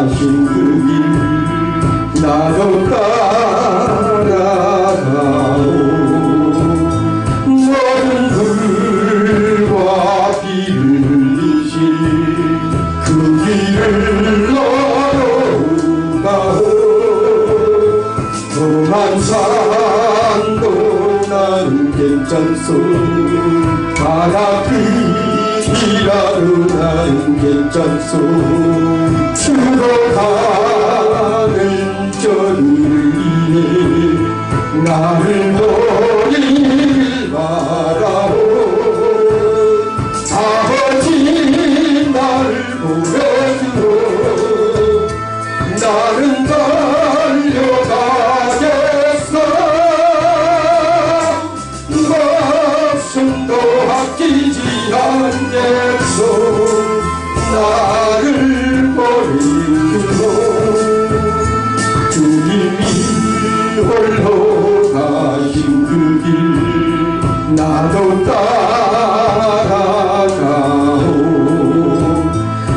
가신 그 길 나도 따라가오. 모든 불과 비를 흘리신 그 길을 너도 가오. 험한 산도 나는 괜찮소. 바다 끝이라도 나는 괜찮소. 죽어가는 저들을 위해 나를 버리길 바라오. 아버지 나를 보여주오. 나는 달려가겠어. 목숨도 아끼지 않겠소. 나를 버리고 주님이 홀로 가신 그 길 나도 따라가오.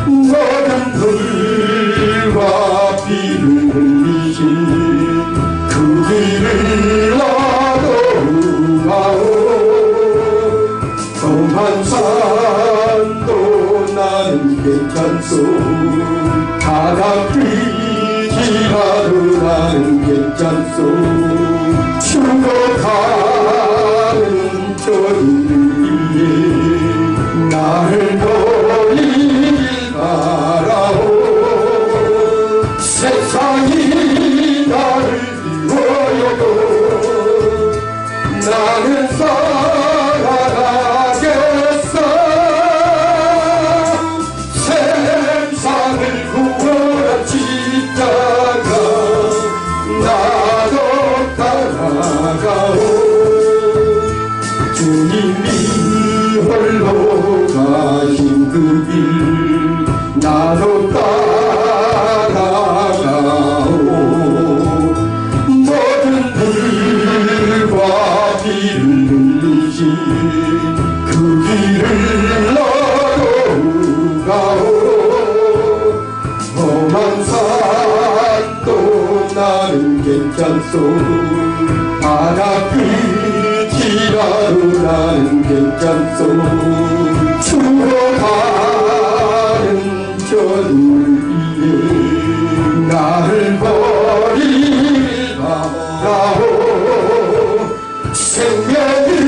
모든 불과 비를 흘리신 그 길을 나도 가오. 험한 산도 나는 괜찮소. 바다 끝이라도 나는 괜찮소. 죽어가는 저들을 위해 나를 버리길 바라오. 세상이 나를 비워도 나는 살아가겠어. 세상을 구원한 십자가 나도 따라가오. 주님이 홀로 가신 그 길 나도 따라가오. 모든 불과 비를 흘리신 그 길을 나도 가오. 험한 산도 나는 괜찮소. 바다 끝이라도 나는 괜찮소. 죽어가는 저들을 위해 나를 버리길 바라오. 생명을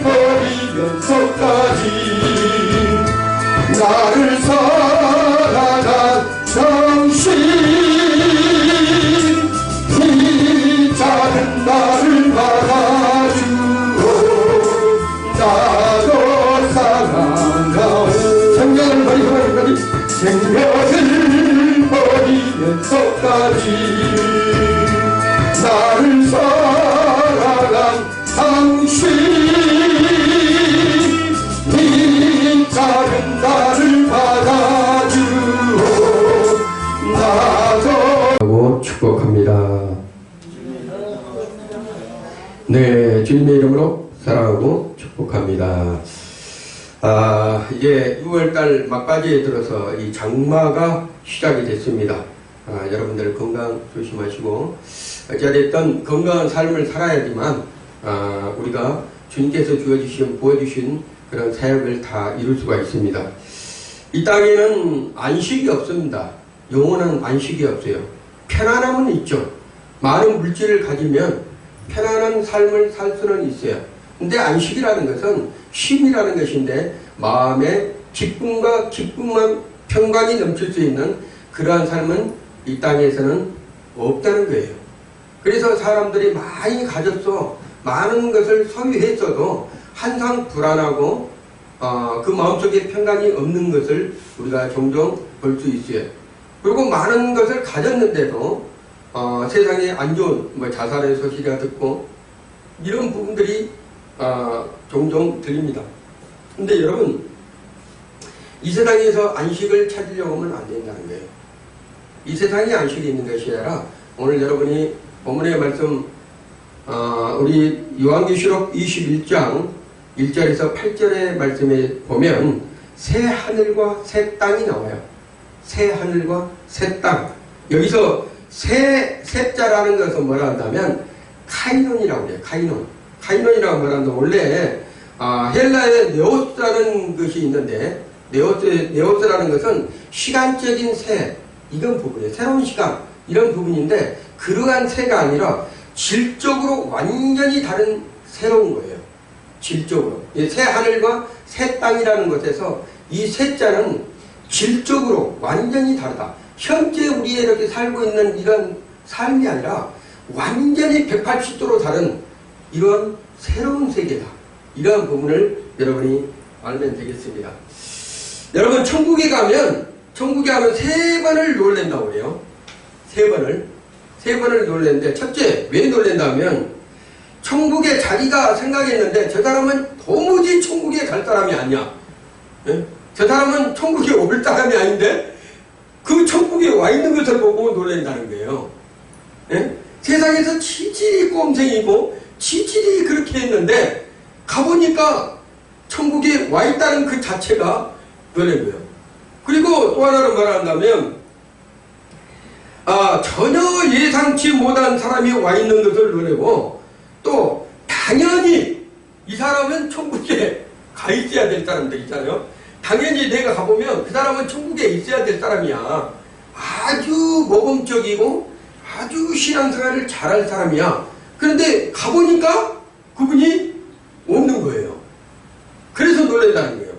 버리면서까지 나를 사랑한 당신 이 작은 나를 받아주오. 나도 사랑하오. 생명을 버리면서까지 생명을 버리면서까지 나를 사랑한 당신 이 작은 나를 받아주오. 나도 하고 축복합니다. 네, 주님의 이름으로 사랑하고 축복합니다. 이제 6월달 막바지에 들어서 이 장마가 시작이 됐습니다. 여러분들 건강 조심하시고 어찌됐든 건강한 삶을 살아야지만 우리가 주님께서 주어주신 부어주신 그런 사역을 다 이룰 수가 있습니다. 이 땅에는 안식이 없습니다. 영원한 안식이 없어요. 편안함은 있죠. 많은 물질을 가지면 편안한 삶을 살 수는 있어요. 근데 안식이라는 것은 쉼이라는 것인데 마음에 기쁨과 기쁨만 평강이 넘칠 수 있는 그러한 삶은 이 땅에서는 없다는 거예요. 그래서 사람들이 많이 가졌어 많은 것을 소유했어도 항상 불안하고 그 마음속에 평강이 없는 것을 우리가 종종 볼 수 있어요. 그리고 많은 것을 가졌는데도 세상에 안 좋은 자살의 소식을 듣고 이런 부분들이 종종 들립니다. 근데 여러분 이 세상에서 안식을 찾으려고 하면 안 된다는 거예요. 이 세상에 안식이 있는 것이 아니라 오늘 여러분이 본문의 말씀 우리 요한계시록 21장 1절에서 8절의 말씀에 보면 새 하늘과 새 땅이 나와요. 새 하늘과 새 땅. 여기서 새자라는 것은 뭐라 한다면 카이논이라고 해요. 카이논이라고 말한다면 원래 헬라에 네오스라는 것이 있는데 네오스라는 것은 시간적인 새, 이건 부분이에요. 새로운 시간, 이런 부분인데 그러한 새가 아니라 질적으로 완전히 다른 새로운 거예요. 질적으로. 새 하늘과 새 땅이라는 것에서 이 새자는 질적으로 완전히 다르다. 현재 우리가 이렇게 살고 있는 이런 삶이 아니라 완전히 180도로 다른 이런 새로운 세계다. 이러한 부분을 여러분이 알면 되겠습니다. 여러분, 천국에 가면 세 번을 놀랜다고 그래요. 세 번을 놀랜데, 첫째, 왜 놀랜다면 천국에 자기가 생각했는데 저 사람은 도무지 천국에 갈 사람이 아니야. 예? 저 사람은 천국에 올 사람이 아닌데 그 천국에 와 있는 것을 보고 놀란다는 거예요. 예? 세상에서 치질이 꼼생이고 치질이 그렇게 했는데 가보니까 천국에 와 있다는 그 자체가 놀란 거예요. 그리고 또 하나는 말한다면 전혀 예상치 못한 사람이 와 있는 것을 놀라고, 또 당연히 이 사람은 천국에 가 있어야 될 사람들 있잖아요. 당연히 내가 가보면 그 사람은 천국에 있어야 될 사람이야. 아주 모범적이고 아주 신앙생활을 잘할 사람이야. 그런데 가보니까 그분이 없는 거예요. 그래서 놀란다는 거예요.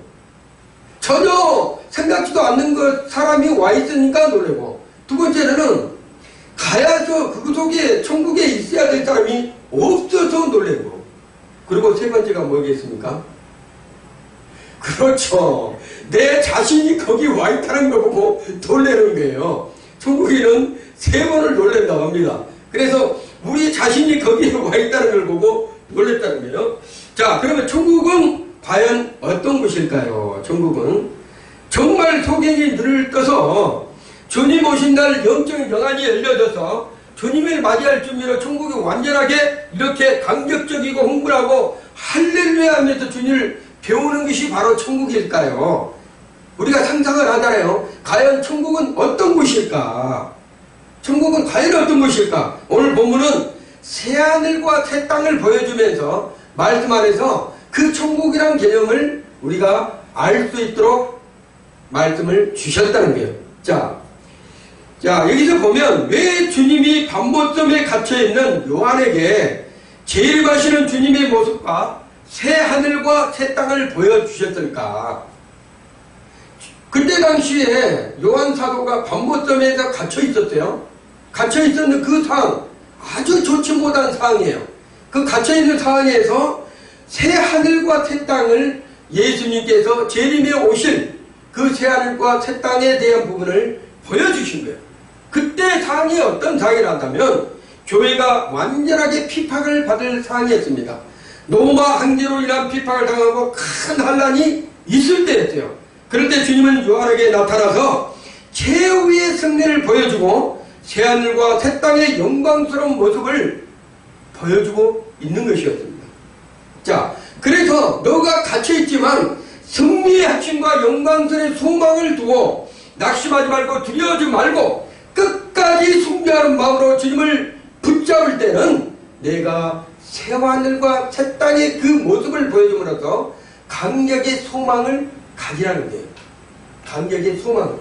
전혀 생각지도 않는 것 사람이 와 있으니까 놀라고, 두 번째는 가야서 그 속에 천국에 있어야 될 사람이 없어서 놀라고, 그리고 세 번째가 뭐겠습니까? 그렇죠. 내 자신이 거기 와 있다는 거 보고 놀라는 거예요. 천국에는 세 번을 놀란다고 합니다. 그래서 우리 자신이 거기에 와 있다는 걸 보고 놀랐다는 거예요. 자, 그러면 천국은 과연 어떤 곳일까요? 천국은 정말 소경이 눈을 떠서 주님 오신 날 영적인 영안이 열려져서 주님을 맞이할 준비로 천국이 완전하게 이렇게 감격적이고 흥분하고 할렐루야 하면서 주님을 배우는 것이 바로 천국일까요? 우리가 상상을 하잖아요. 과연 천국은 어떤 곳일까? 천국은 과연 어떤 곳일까? 오늘 본문은 새하늘과 새 땅을 보여주면서 말씀 안에서 그 천국이란 개념을 우리가 알 수 있도록 말씀을 주셨다는 거예요. 자, 여기서 보면 왜 주님이 반보섬에 갇혀있는 요한에게 재림하시는 주님의 모습과 새 하늘과 새 땅을 보여주셨을까? 그때 당시에 요한 사도가 반보섬에서 갇혀있었어요. 갇혀있었는 그 상황, 아주 좋지 못한 상황이에요. 그 갇혀있는 상황에서 새 하늘과 새 땅을 예수님께서 재림에 오실 그 새 하늘과 새 땅에 대한 부분을 보여주신 거예요. 그때 상황이 어떤 상황이란다면 교회가 완전하게 피팍을 받을 상황이었습니다. 로마 황제로 인한 피팍을 당하고 큰 환란이 있을 때였어요. 그럴 때 주님은 요한에게 나타나서 최후의 승리를 보여주고 새하늘과 새 땅의 영광스러운 모습을 보여주고 있는 것이었습니다. 자, 그래서 너가 갇혀있지만 승리의 핵심과 영광스러운 소망을 두고 낙심하지 말고 두려워하지 말고 끝까지 숭배하는 마음으로 주님을 붙잡을 때는 내가 새하늘과 새 땅의 그 모습을 보여줌으로써 강력의 소망을 가지라는 거예요. 강력의 소망을.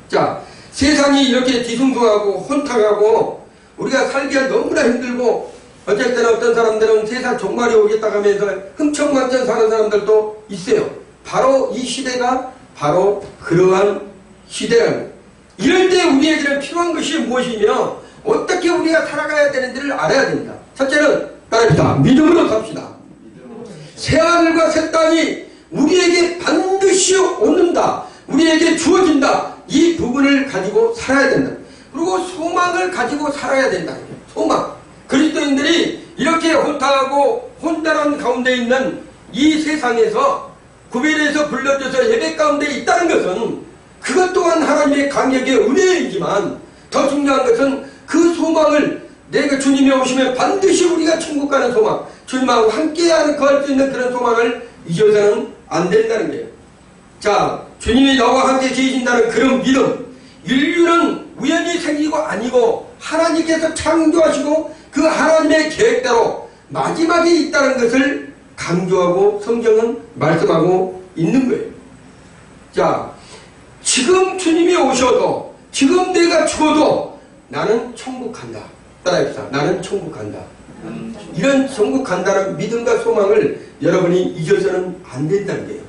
자, 세상이 이렇게 뒤숭숭하고 혼탁하고 우리가 살기가 너무나 힘들고 어쨌든 어떤 사람들은 세상 종말이 오겠다 하면서 흥청망청 사는 사람들도 있어요. 바로 이 시대가 바로 그러한 시대라는 거예요. 이럴 때 우리에게는 필요한 것이 무엇이며 어떻게 우리가 살아가야 되는지를 알아야 됩니다. 첫째는 따릅니다. 믿음으로 삽시다. 새하늘과 새 땅이 우리에게 반드시 오는다. 우리에게 주어진다. 이 부분을 가지고 살아야 된다. 그리고 소망을 가지고 살아야 된다. 소망. 그리스도인들이 이렇게 혼탁하고 혼란한 가운데 있는 이 세상에서 구별해서 불러져서 예배 가운데 있다는 것은 그것 또한 하나님의 강력의 은혜이지만 더 중요한 것은 그 소망을 내가 주님이 오시면 반드시 우리가 천국 가는 소망, 주님하고 함께하는 거할 수 있는 그런 소망을 잊어서는 안 된다는 거예요. 자, 주님이 나와 함께 계신다는 그런 믿음, 인류는 우연히 생기고 아니고 하나님께서 창조하시고 그 하나님의 계획대로 마지막에 있다는 것을 강조하고 성경은 말씀하고 있는 거예요. 자, 지금 주님이 오셔도, 지금 내가 죽어도 나는 천국 간다. 따라합시다. 나는 천국 간다. 이런 천국 간다는 믿음과 소망을 여러분이 잊어서는 안 된다는 거예요.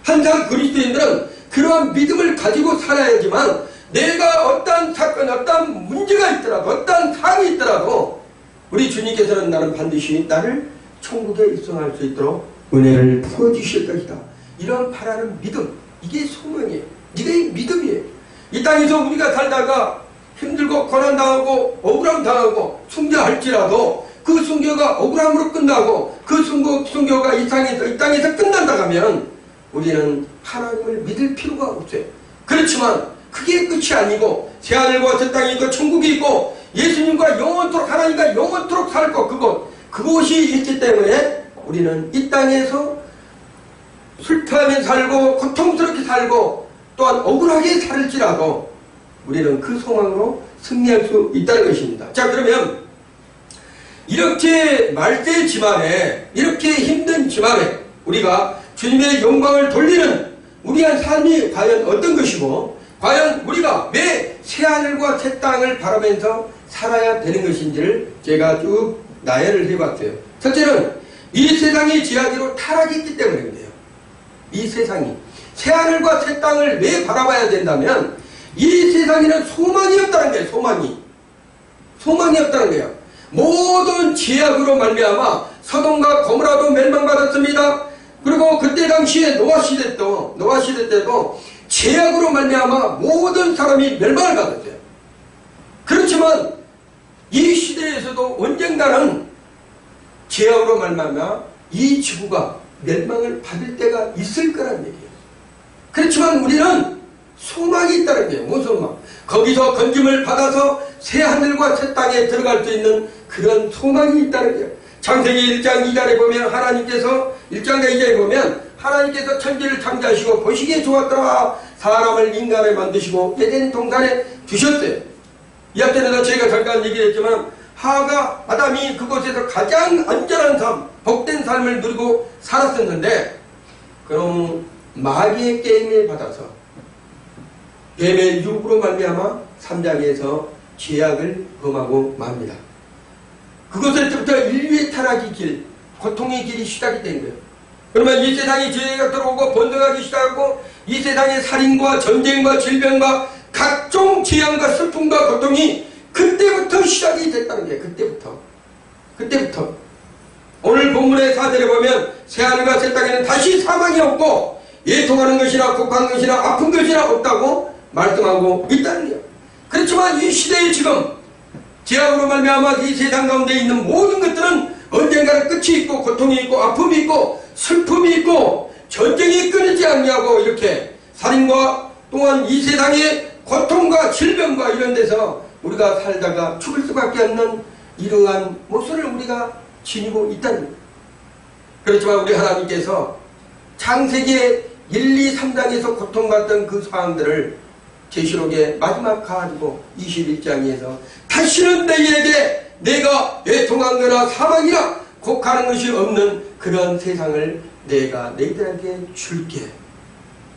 항상 그리스도인들은 그러한 믿음을 가지고 살아야지만 내가 어떤 사건, 어떤 문제가 있더라도, 어떤 상이 있더라도 우리 주님께서는 나는 반드시 나를 천국에 입성할 수 있도록 은혜를 부어주실 것이다. 이런 바라는 믿음, 이게 소망이에요. 이게 믿음이에요. 이 땅에서 우리가 살다가 힘들고 고난당하고 억울함 당하고 순교할지라도 그 순교가 억울함으로 끝나고 그 순교가 이 땅에서 끝난다 하면 우리는 하나님을 믿을 필요가 없어요. 그렇지만 그게 끝이 아니고 새하늘과 새 땅이 있고 천국이 있고 예수님과 영원토록, 하나님과 영원토록 살 것, 그곳이 있기 때문에 우리는 이 땅에서 술퇴하며 살고 고통스럽게 살고 또한 억울하게 살을지라도 우리는 그 소망으로 승리할 수 있다는 것입니다. 자, 그러면 이렇게 말대 집안에, 이렇게 힘든 집안에 우리가 주님의 영광을 돌리는 우리의 삶이 과연 어떤 것이고, 과연 우리가 왜 새하늘과 새 땅을 바라면서 살아야 되는 것인지를 제가 쭉 나열을 해봤어요. 첫째는 이 세상이 지하기로 타락했기 때문인데요. 이 세상이 새하늘과 새 땅을 왜 바라봐야 된다면 이 세상에는 소망이 없다는 거예요. 소망이 없다는 거예요. 모든 죄악으로 말미암아 서돔과 고모라도 멸망받았습니다. 그리고 그때 당시에 노아 시대 때도 죄악으로 말미암아 모든 사람이 멸망을 받았어요. 그렇지만 이 시대에서도 언젠가는 죄악으로 말미암아 이 지구가 멸망을 받을 때가 있을 거라는 얘기예요. 그렇지만 우리는 소망이 있다는 거예요. 무슨 소망? 거기서 건짐을 받아서 새 하늘과 새 땅에 들어갈 수 있는 그런 소망이 있다는 거예요. 창세기 1장 2절에 보면 하나님께서 1장과 2절에 보면 하나님께서 천지를 창조하시고 보시기에 좋았더라. 사람을 인간에 만드시고 에덴 동산에 두셨어요. 이 앞전에도 저희가 잠깐 얘기했지만 하와가 아담이 그곳에서 가장 안전한 삶, 복된 삶을 누리고 살았었는데 그럼 마귀의 게임을 받아서 뱀의 유혹으로 말미암아 3장에서 죄악을 범하고 맙니다. 그것에서부터 인류의 타락의 길, 고통의 길이 시작이 된 거예요. 그러면 이 세상에 죄가 들어오고 번성하기 시작하고 이 세상에 살인과 전쟁과 질병과 각종 재앙과 슬픔과 고통이 그때부터 시작이 됐다는 거예요. 그때부터. 오늘 본문의 4절에 보면 새하늘과 새 땅에는 다시 사망이 없고 애통하는 것이나 곡하는 것이나 아픈 것이나 없다고 말씀하고 있다는 거예요. 그렇지만 이 시대에 지금 죄악으로 말미암아 이 세상 가운데 있는 모든 것들은 언젠가는 끝이 있고 고통이 있고 아픔이 있고 슬픔이 있고 전쟁이 끊이지 않냐고 이렇게 살인과 또한 이 세상의 고통과 질병과 이런 데서 우리가 살다가 죽을 수밖에 없는 이러한 모습을 우리가 지니고 있다는 거예요. 그렇지만 우리 하나님께서 창세기 1, 2, 3장에서 고통받던 그 상황들을 계시록의 마지막 가지고 21장에서 다시는 너희에게 내가 애통한 거나 사망이나 곡하는 것이 없는 그런 세상을 내가 너희들에게 줄게.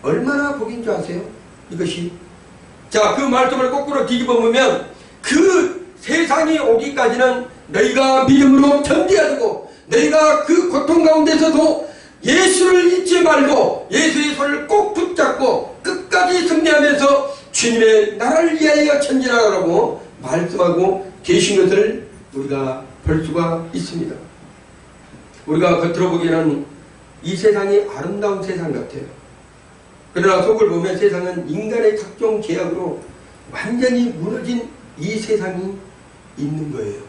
얼마나 복인 줄 아세요? 이것이. 자, 그 말씀을 거꾸로 뒤집어 보면 그 세상이 오기까지는 너희가 믿음으로 견디어주고 너희가 그 고통 가운데서도 예수를 잊지 말고 예수의 손을 꼭 붙잡고 끝까지 승리하면서 주님의 나라를 위하여 전진하라고 말씀하고 계신 것을 우리가 볼 수가 있습니다. 우리가 겉으로 보기에는 이 세상이 아름다운 세상 같아요. 그러나 속을 보면 세상은 인간의 각종 죄악으로 완전히 무너진 이 세상이 있는 거예요.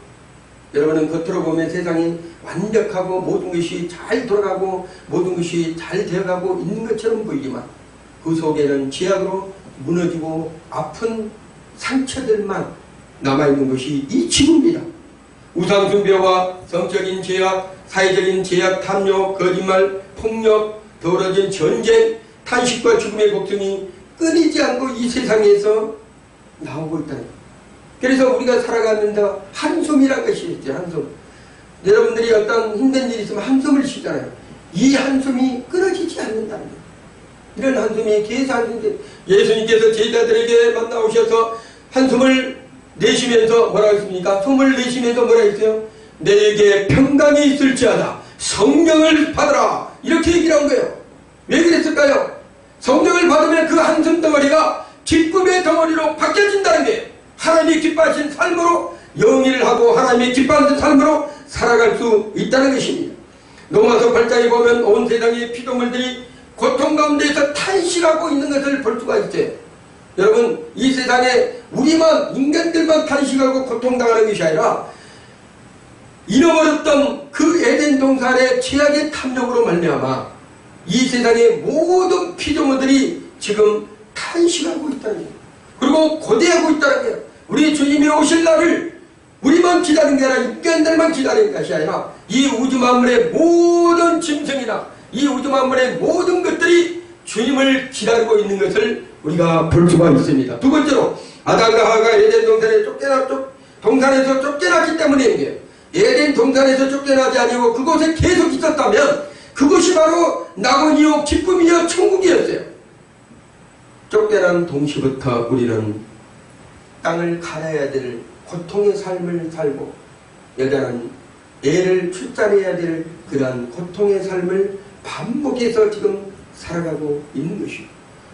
여러분은 겉으로 보면 세상이 완벽하고 모든 것이 잘 돌아가고 모든 것이 잘 되어가고 있는 것처럼 보이지만 그 속에는 죄악으로 무너지고 아픈 상처들만 남아있는 것이 이 지구입니다. 우상숭배와 성적인 죄악, 사회적인 죄악, 탐욕, 거짓말, 폭력, 더러진 전쟁, 탄식과 죽음의 고통이 끊이지 않고 이 세상에서 나오고 있다는 거예요. 그래서 우리가 살아가면서 한숨이라는 것이 있죠. 한숨. 여러분들이 어떤 힘든 일이 있으면 한숨을 쉬잖아요. 이 한숨이 끊어지지 않는다는 거예요. 이런 한숨이 계속 한숨이, 예수님께서 제자들에게 만나오셔서 한숨을 내쉬면서 뭐라 했습니까? 숨을 내쉬면서 뭐라 했어요? 내게 평강이 있을지어다 성령을 받으라, 이렇게 얘기를 한 거예요. 왜 그랬을까요? 성령을 받으면 그 한숨 덩어리가 기쁨의 덩어리로 바뀌어진다는 거예요. 하나님이 기뻐하신 삶으로 영위를 하고 하나님이 기뻐하는 삶으로 살아갈 수 있다는 것입니다. 로마서 8장에 보면 온 세상의 피조물들이 고통 가운데에서 탄식하고 있는 것을 볼 수가 있어요. 여러분, 이 세상에 우리만, 인간들만 탄식하고 고통당하는 것이 아니라 잃어버렸던 그 에덴 동산의 죄악의 탐욕으로 말미암아 이 세상의 모든 피조물들이 지금 탄식하고 있다는 거예요. 그리고 고대하고 있다는 거예요. 우리 주님이 오실 날을 우리만 기다리는 게 아니라 인간들만 기다리는 것이 아니라 이 우주 만물의 모든 짐승이나 이 우주 만물의 모든 것들이 주님을 기다리고 있는 것을 우리가 볼 수가 있습니다. 두 번째로, 아담과 하와가 에덴 동산에서 쫓겨났기 때문에 에덴 동산에서 쫓겨나지 아니고 그곳에 계속 있었다면 그것이 바로 낙원이요 기쁨이요 천국이었어요. 쫓겨난 동시부터 우리는 땅을 갈아야 될 고통의 삶을 살고, 여자는 애를 출산해야 될 그러한 고통의 삶을 반복해서 지금 살아가고 있는 것이고,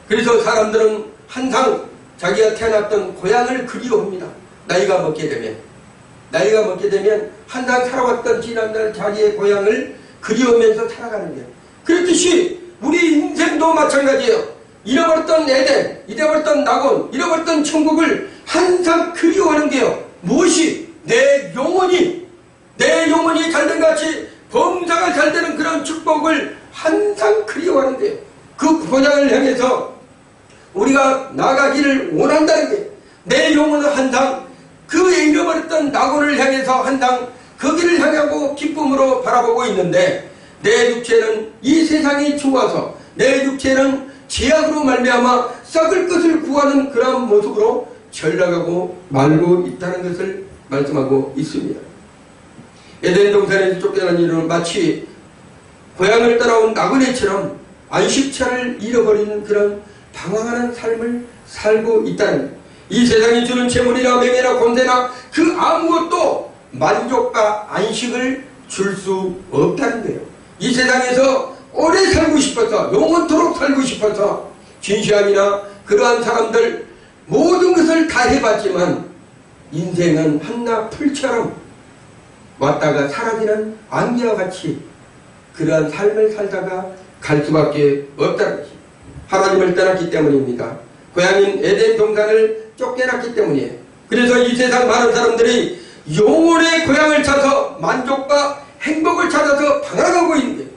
그래서 사람들은 항상 자기가 태어났던 고향을 그리워합니다. 나이가 먹게 되면 항상 살아왔던 지난날 자기의 고향을 그리우면서 살아가는 거예요. 그렇듯이 우리 인생도 마찬가지예요. 잃어버렸던 에덴, 잃어버렸던 낙원, 잃어버렸던 천국을 항상 그리워하는 게요. 무엇이? 내 영혼이 잘된 같이 범사가 잘되는 그런 축복을 항상 그리워하는 거예요. 그 고향을 향해서 우리가 나가기를 원한다는 거예요. 내 영혼은 항상 그 잃어버렸던 낙원을 향해서 항상 거기를 향하고 기쁨으로 바라보고 있는데, 내 육체는 이 세상이 좋아서 내 육체는 죄악으로 말미암아 썩을 것을 구하는 그런 모습으로 전락하고 말고 있다는 것을 말씀하고 있습니다. 에덴 동산에서 쫓겨난 이는 마치 고향을 따라온 나그네처럼 안식처를 잃어버리는 그런 방황하는 삶을 살고 있다는 거예요. 이 세상이 주는 재물이나 명예나 권세나 그 아무것도 만족과 안식을 줄 수 없다는 거예요. 이 세상에서 오래 살고 싶어서, 영원토록 살고 싶어서 진시암이나 그러한 사람들 모든 것을 다 해봤지만 인생은 한낱 풀처럼 왔다가 사라지는 안개와 같이 그러한 삶을 살다가 갈 수밖에 없다는 것입니다. 하나님을 떠났기 때문입니다. 고향인 에덴 동산을 쫓겨났기 때문이에요. 그래서 이 세상 많은 사람들이 영혼의 고향을 찾아서 만족과 행복을 찾아서 방황하고 있는 거예요.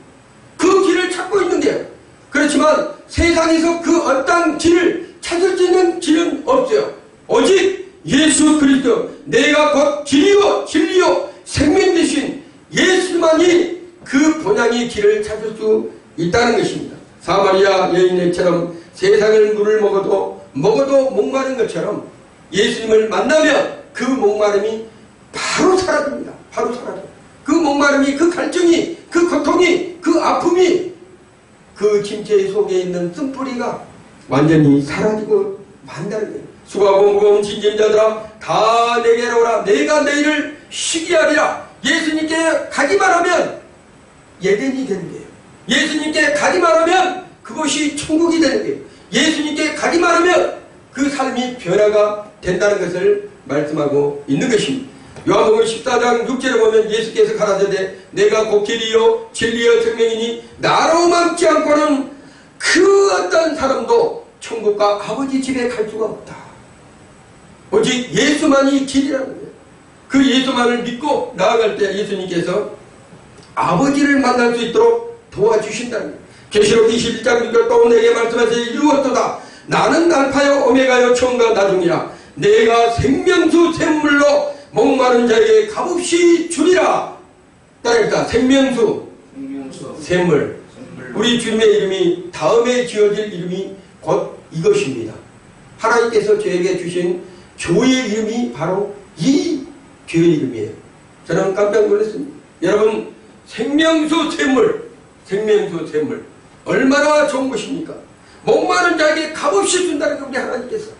그 길을 찾고 있는 거예요. 그렇지만 세상에서 그 어떤 길을 찾을 수 있는 길은 없어요. 오직 예수 그리스도, 내가 곧 길이요 진리요 생명 되신 예수만이 그 본향의 길을 찾을 수 있다는 것입니다. 사마리아 여인처럼 세상을 물을 먹어도 목마른 것처럼 예수님을 만나면 그 목마름이 바로 사라집니다. 바로 사라져요. 그 목마름이, 그 갈증이, 그 고통이, 그 아픔이, 그 침체 속에 있는 쓴뿌리가 완전히 사라지고 만다는 거예요. 수고하고 무거운 짐진 자들아 다 내게로 오라. 내가 너희를 쉬게 하리라. 예수님께 가기만 하면 에덴이 되는 거예요. 예수님께 가기만 하면 그것이 천국이 되는 거예요. 예수님께 가기만 하면 그 삶이 변화가 된다는 것을 말씀하고 있는 것입니다. 요한복음 14장 6절에 보면 예수께서 가라사대 내가 곧 길이요 진리요 생명이니 나로 막지 않고는 그 어떤 사람도 천국과 아버지 집에 갈 수가 없다. 오직 예수만이 길이라는 거예요. 그 예수만을 믿고 나아갈 때 예수님께서 아버지를 만날 수 있도록 도와주신다는 거예요. 계시록 21장 6절 또 내게 말씀하세요. 이루었도다. 나는 알파요 오메가요 처음과 나중이라. 내가 생명수 샘물로 목마른 자에게 값없이 주리라. 따라합니다. 생명수 샘물. 우리 주님의 이름이 다음에 지어질 이름이 곧 이것입니다. 하나님께서 저에게 주신 교회 이름이 바로 이 교회 이름이에요. 저는 깜짝 놀랐습니다. 여러분, 생명수 샘물 얼마나 좋은 것입니까? 목마른 자에게 값없이 준다는 게 우리 하나님께서.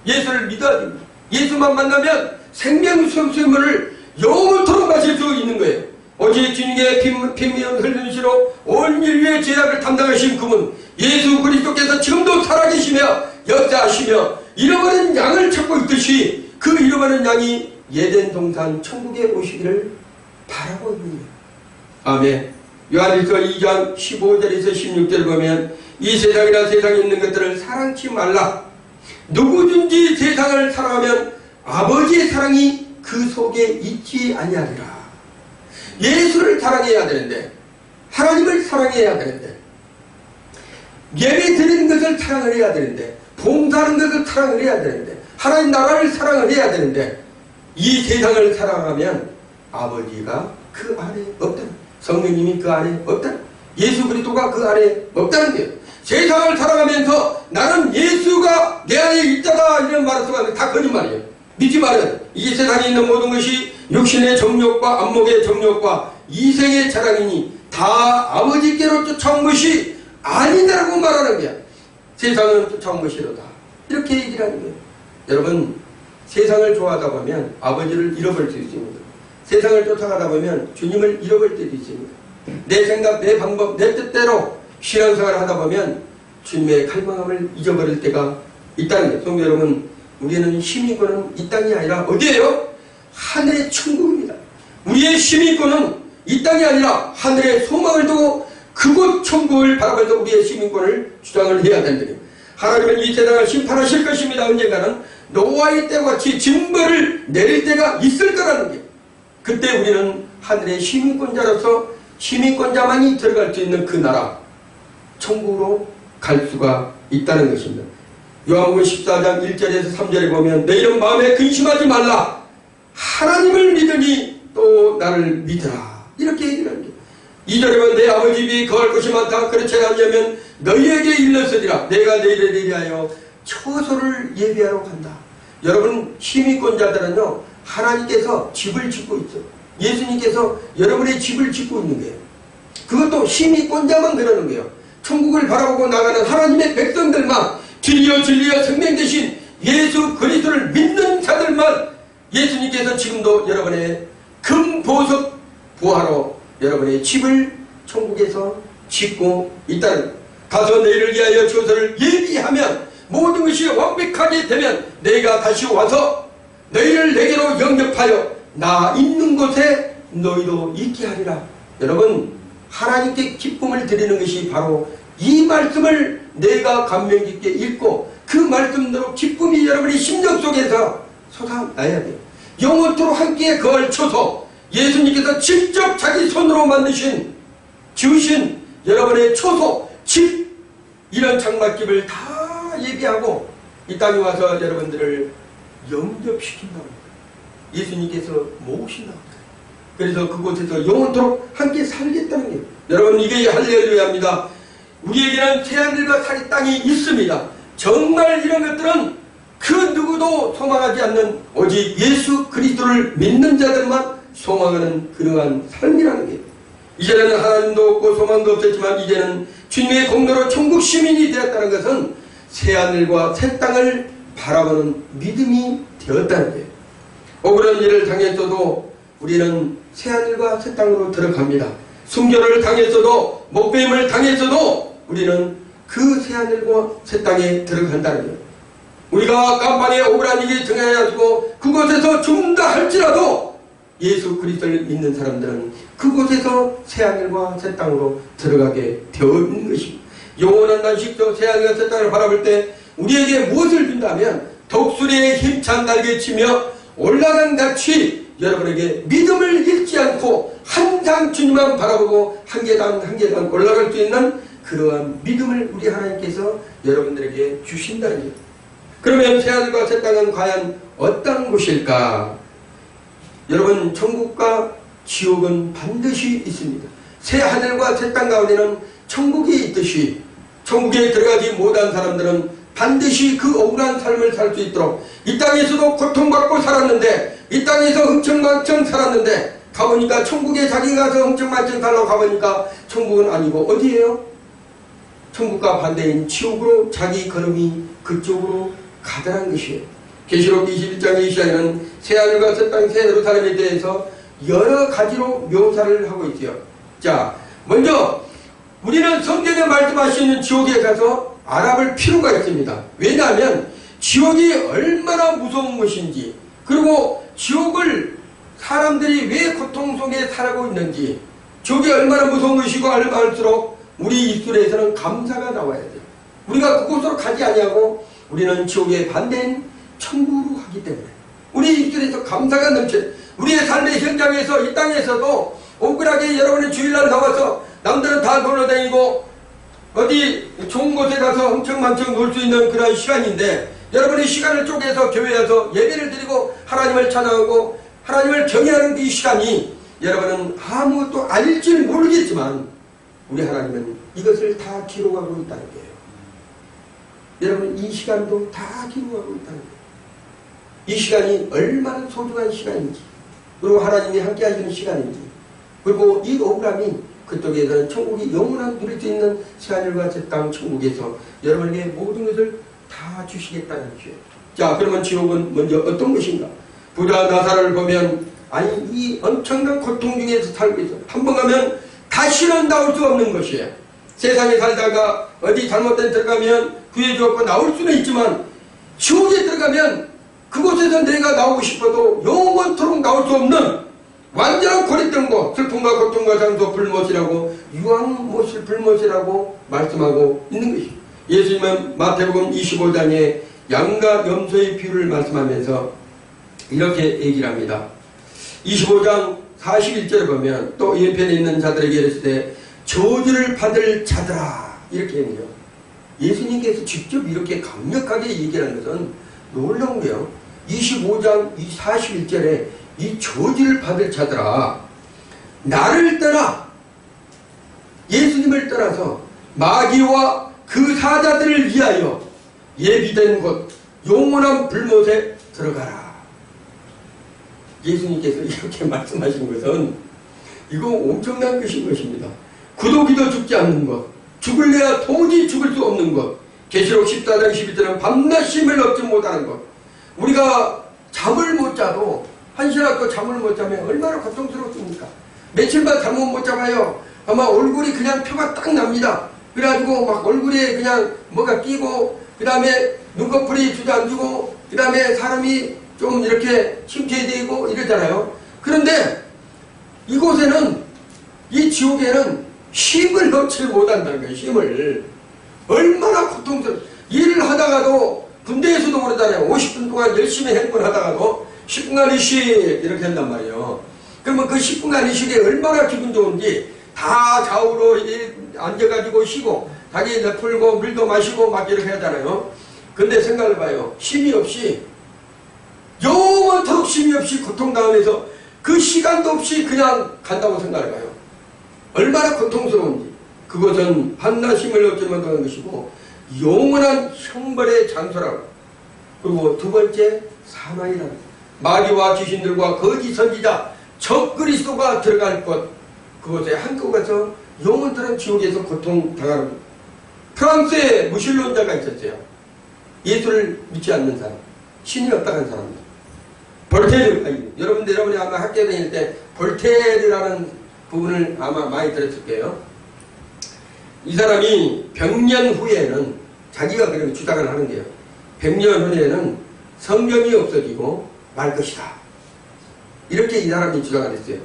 예수를 믿어야 됩니다. 예수만 만나면 생명수 샘물을 영원토록 마실 수 있는 거예요. 오직 주님의 피미 흘리시로 온 인류의 죄악을 담당하신 그분 예수 그리스도께서 지금도 살아계시며 역사하시며 잃어버린 양을 찾고 있듯이 그 잃어버린 양이 예덴 동산 천국에 오시기를 바라고 있는 거예요. 아멘. 요한일서 2장 15절에서 16절 보면 이 세상이나 세상에 있는 것들을 사랑치 말라. 누구든지 세상을 사랑하면 아버지의 사랑이 그 속에 있지 아니하리라. 예수를 사랑해야 되는데, 하나님을 사랑해야 되는데, 예배 드리는 것을 사랑을 해야 되는데, 봉사하는 것을 사랑을 해야 되는데, 하나님 나라를 사랑을 해야 되는데, 이 세상을 사랑하면 아버지가 그 안에 없다는, 성령님이 그 안에 없다는, 예수 그리스도가 그 안에 없다는 거예요. 세상을 사랑하면서 나는 예수가 내 안에 있다가 이런 말을 쓰면 다 거짓말이에요. 믿지 말은 이 세상에 있는 모든 것이 육신의 정욕과 안목의 정욕과 이생의 자랑이니 다 아버지께로 쫓아온 것이 아니다라고 말하는 거야. 세상을 쫓아온 것이로다. 이렇게 얘기를 하는 거예요. 여러분, 세상을 좋아하다 보면 아버지를 잃어버릴 수 있습니다. 세상을 쫓아가다 보면 주님을 잃어버릴 때도 있습니다. 내 생각, 내 방법, 내 뜻대로 신앙생활을 하다 보면 주님의 갈망함을 잊어버릴 때가 있다는 거예요. 성도 여러분, 우리는 시민권은 이 땅이 아니라 어디예요? 하늘의 천국입니다. 우리의 시민권은 이 땅이 아니라 하늘의 소망을 두고 그곳 천국을 바라보면서 우리의 시민권을 주장을 해야 된다. 하나님은 이 세상을 심판하실 것입니다. 언젠가는 노아의 때와 같이 징벌을 내릴 때가 있을 거라는 게, 그때 우리는 하늘의 시민권자로서 시민권자만이 들어갈 수 있는 그 나라 천국으로 갈 수가 있다는 것입니다. 요한복음 14장 1절에서 3절에 보면 너희는 마음에 근심하지 말라. 하나님을 믿으니 또 나를 믿으라. 이렇게 얘기를 합니다. 2절에 보면 내 아버지 집이 거할 것이 많다. 그렇지 않으면 너희에게 일렀으리라. 내가 너희를 대리하여 처소를 예비하러 간다. 여러분, 시민권자들은요, 하나님께서 집을 짓고 있죠. 예수님께서 여러분의 집을 짓고 있는 거예요. 그것도 시민권자만 그러는 거예요. 천국을 바라보고 나가는 하나님의 백성들만, 진리요 진리요 생명 되신 예수 그리스도를 믿는 자들만 예수님께서 지금도 여러분의 금보석 부하로 여러분의 집을 천국에서 짓고 있다는 거예요. 가서 너희를 위하여 처소를 예비하면 모든 것이 완벽하게 되면 내가 다시 와서 너희를 내게로 영접하여 나 있는 곳에 너희도 있게 하리라. 여러분, 하나님께 기쁨을 드리는 것이 바로 이 말씀을 내가 감명 깊게 읽고 그 말씀대로 기쁨이 여러분의 심령 속에서 솟아나야 돼요. 영원토록 함께 거할 처소, 예수님께서 직접 자기 손으로 만드신, 지으신 여러분의 처소, 집, 이런 장막집을 다 예비하고 이 땅에 와서 여러분들을 영접시킨다고 합니다. 예수님께서 모으신다고 합니다. 그래서 그곳에서 영원토록 함께 살겠다는 게, 여러분, 이게 할렐루야입니다. 우리에게는 새하늘과 새 땅이 있습니다. 정말 이런 것들은 그 누구도 소망하지 않는 오직 예수 그리스도를 믿는 자들만 소망하는 그러한 삶이라는 게, 이제는 하나님도 없고 소망도 없었지만 이제는 주님의 공로로 천국 시민이 되었다는 것은 새하늘과 새 땅을 바라보는 믿음이 되었다는 거예요. 억울한 일을 당했어도 우리는 새하늘과 새 땅으로 들어갑니다. 순교를 당했어도, 목배임을 당했어도 우리는 그 새하늘과 새 땅에 들어간다는 거예요. 우리가 깜판에 억울한 일이 등해가지고 그곳에서 죽는다 할지라도 예수 그리스도를 믿는 사람들은 그곳에서 새하늘과 새 땅으로 들어가게 되어 있는 것입니다. 영원한 단식도 새하늘과 새 땅을 바라볼 때 우리에게 무엇을 준다면 독수리의 힘찬 날개치며 올라간 같이 여러분에게 믿음을 잃지 않고 항상 주님만 바라보고 한 계단 한 계단 올라갈 수 있는 그러한 믿음을 우리 하나님께서 여러분들에게 주신다는 거예요. 그러면 새하늘과 새 땅은 과연 어떤 곳일까? 여러분, 천국과 지옥은 반드시 있습니다. 새하늘과 새 땅 가운데는 천국이 있듯이 천국에 들어가지 못한 사람들은 반드시 그 억울한 삶을 살 수 있도록 이 땅에서도 고통받고 살았는데 이 땅에서 흥청망청 살았는데 가보니까 천국에 자기 가서 흥청망청 살라고 가보니까 천국은 아니고 어디예요? 천국과 반대인 지옥으로 자기 걸음이 그쪽으로 가더란 것이에요. 계시록 21장 이시야는 새하늘과 새 땅 새 예루살렘에 대해서 여러 가지로 묘사를 하고 있어요. 자, 먼저 우리는 성경에 말씀하시는 지옥에 가서 알아볼 필요가 있습니다. 왜냐하면 지옥이 얼마나 무서운 것인지, 그리고 지옥을 사람들이 왜 고통 속에 살고 있는지, 지옥이 얼마나 무서운 것이고 알수록 우리 입술에서는 감사가 나와야 돼요. 우리가 그곳으로 가지 아니하고 우리는 지옥의 반대인 천국으로 가기 때문에 우리 입술에서 감사가 넘쳐요. 우리의 삶의 현장에서 이 땅에서도 억울하게 여러분의 주일날 나와서 남들은 다 놀러다니고 어디 좋은 곳에 가서 흥청망청 놀 수 있는 그런 시간인데 여러분의 시간을 쪼개서 교회에 와서 예배를 드리고 하나님을 찬양하고 하나님을 경외하는 이 시간이 여러분은 아무것도 아닐지 모르겠지만 우리 하나님은 이것을 다 기록하고 있다는 거예요. 여러분 이 시간도 다 기록하고 있다는 거예요. 이 시간이 얼마나 소중한 시간인지, 그리고 하나님이 함께 하시는 시간인지, 그리고 이 억울함이 그쪽에서는 천국이 영원한 누릴 수 있는 새하늘과 새 땅 천국에서 여러분에게 모든 것을 다 주시겠다는 것이에요. 자, 그러면 지옥은 먼저 어떤 것인가? 부자 나사를 보면 아니 이 엄청난 고통 중에서 살고 있어. 한 번 가면 다시는 나올 수 없는 것이에요. 세상에 살다가 어디 잘못된 들어가면 구해주었고 나올 수는 있지만 지옥에 들어가면 그곳에서 내가 나오고 싶어도 영원토록 나올 수 없는 완전한 고립된 곳, 슬픔과 고통과 장소 불못이라고 유황못을 불못이라고 말씀하고 있는 것입니다. 예수님은 마태복음 25장에 양과 염소의 비유를 말씀하면서 이렇게 얘기를 합니다. 25장 41절에 보면 또 옆편에 있는 자들에게 이르시되 저주를 받을 자들아 이렇게 했네요. 예수님께서 직접 이렇게 강력하게 얘기하는 것은 놀라운 거예요. 25장 41절에 이 저주를 받을 자들아 나를 떠나 예수님을 떠나서 마귀와 그 사자들을 위하여 예비된 곳 영원한 불못에 들어가라. 예수님께서 이렇게 말씀하신 것은 이거 엄청난 것인 것입니다. 구독이도 죽지 않는 것, 죽을래야 도무지 죽을 수 없는 것, 계시록 14장 12절은 밤낮 쉼을 얻지 못하는 것. 우리가 잠을 못 자도 한시라도 잠을 못 자면 얼마나 고통스럽습니까? 며칠만 잠을 못 자봐요. 아마 얼굴이 그냥 표가 딱 납니다. 그래가지고 막 얼굴에 그냥 뭐가 끼고 그 다음에 눈꺼풀이 주저앉고 그 다음에 사람이 좀 이렇게 침체되고 이러잖아요. 그런데 이곳에는 이 지옥에는 쉼을 얻지 못한다는 거예요. 쉼을. 얼마나 고통스러워. 일을 하다가도 군대에서도 그러잖아요. 50분 동안 열심히 행군 하다가도 10분간 이식 이렇게 한단 말이에요. 그러면 그 10분간 이식이 얼마나 기분 좋은지 다 좌우로 앉아가지고 쉬고 자기 풀고 물도 마시고 막 이렇게 하잖아요. 근데 생각해봐요. 쉼이 없이 영원토록 쉼이 없이 고통당하면서 그 시간도 없이 그냥 간다고 생각해봐요. 얼마나 고통스러운지. 그것은 한낮힘을 얻지 못하는 것이고 영원한 형벌의 장소라고. 그리고 두 번째 사망이라는 것. 마귀와 귀신들과 거짓 선지자 적그리스도가 들어갈 곳, 그곳에 한꺼번에서 영원토록 지옥에서 고통당하는 것. 프랑스에 무신론자가 있었어요. 예수를 믿지 않는 사람, 신이 없다는 사람입니다. 볼테르, 여러분이 아마 학교에 다닐 때 볼테르라는 부분을 아마 많이 들었을 거예요. 이 사람이 100년 후에는 자기가 그렇게 주장을 하는 거예요. 100년 후에는 성경이 없어지고 말 것이다. 이렇게 이 사람이 주장을 했어요.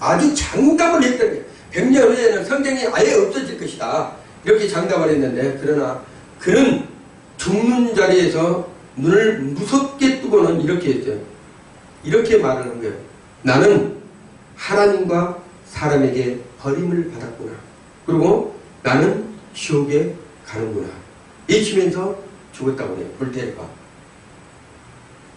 아주 장담을 했던 거예요. 100년 후에는 성경이 아예 없어질 것이다. 이렇게 장담을 했는데 그러나 그는 죽는 자리에서 눈을 무섭게 뜨고는 이렇게 했어요. 이렇게 말을 한 거예요. 나는 하나님과 사람에게 버림을 받았구나. 그리고 나는 지옥에 가는구나. 외치면서 죽었다고 해요. 볼테르가.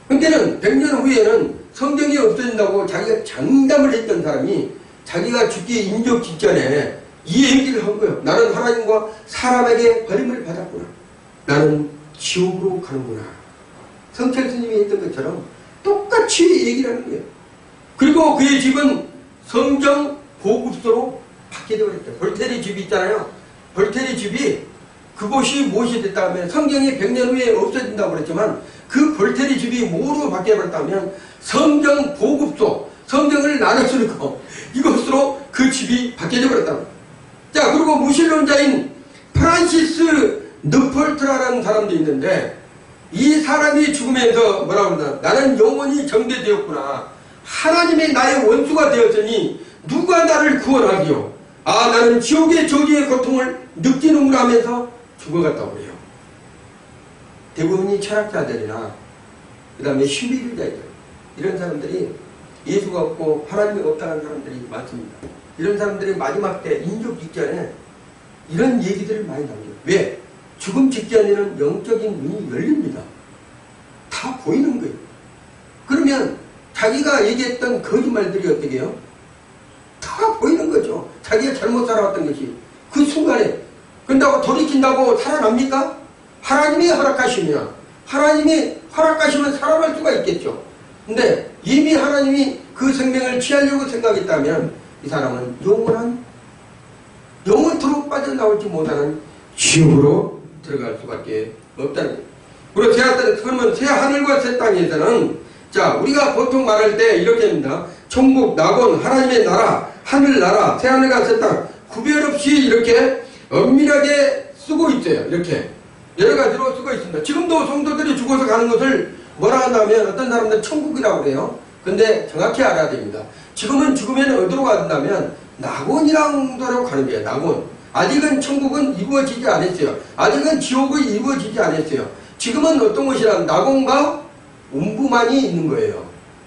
근데는 100년 후에는 성경이 없어진다고 자기가 장담을 했던 사람이 자기가 죽기 인적 직전에 이 얘기를 한 거예요. 나는 하나님과 사람에게 버림을 받았구나. 나는 지옥으로 가는구나. 성철 스님이 했던 것처럼 똑같이 얘기를 하는 거예요. 그리고 그의 집은 성경 보급소로 바뀌게 버렸다. 볼테리 집이 있잖아요. 볼테리 집이 그곳이 무엇이 됐다 하면 성경이 100년 후에 없어진다고 그랬지만 그 볼테리 집이 뭐로 바뀌어버렸다면 성경 보급소, 성경을 나눠 쓰는 거, 이것으로 그 집이 바뀌어져 버렸다. 자, 그리고 무신론자인 프란시스 느폴트라라는 사람도 있는데 이 사람이 죽으면서 뭐라고 그러나 나는 영원히 정죄되었구나. 하나님이 나의 원수가 되었으니 누가 나를 구원하기요. 아, 나는 지옥의 저주의 고통을 느끼는구나 하면서 죽어갔다고 그래요. 대부분이 철학자들이나 그 다음에 신비주의자들 이런 사람들이 예수가 없고 하나님이 없다는 사람들이 많습니다. 이런 사람들이 마지막 때 인격 직전에 이런 얘기들을 많이 남겨요. 왜? 죽음 직전에는 영적인 눈이 열립니다. 다 보이는 거예요. 그러면 자기가 얘기했던 거짓말들이 어떻게 해요? 다 보이는 거죠. 자기가 잘못 살아왔던 것이 그 순간에. 그런다고 돌이킨다고 살아납니까? 하나님이 허락하시면, 하나님이 허락하시면 살아날 수가 있겠죠. 근데 이미 하나님이 그 생명을 취하려고 생각했다면 이 사람은 영원토록 빠져나올지 못하는 지옥으로 들어갈 수밖에 없다는 거예요. 그리고 그러면 새 하늘과 새 땅에서는 자, 우리가 보통 말할 때 이렇게 합니다. 천국, 낙원, 하나님의 나라, 하늘나라, 새 하늘과 새 땅 구별 없이 이렇게 엄밀하게 쓰고 있어요. 이렇게 여러 가지로 쓰고 있습니다. 지금도 성도들이 죽어서 가는 것을 뭐라 한다면 어떤 사람들은 천국이라고 그래요. 근데 정확히 알아야 됩니다. 지금은 죽으면 어디로 간다면 낙원이라는 데로 가는 거예요. 낙원. 아직은 천국은 이루어지지 않았어요. 아직은 지옥은 이루어지지 않았어요. 지금은 어떤 것이란 낙원과 음부만이 있는 거예요.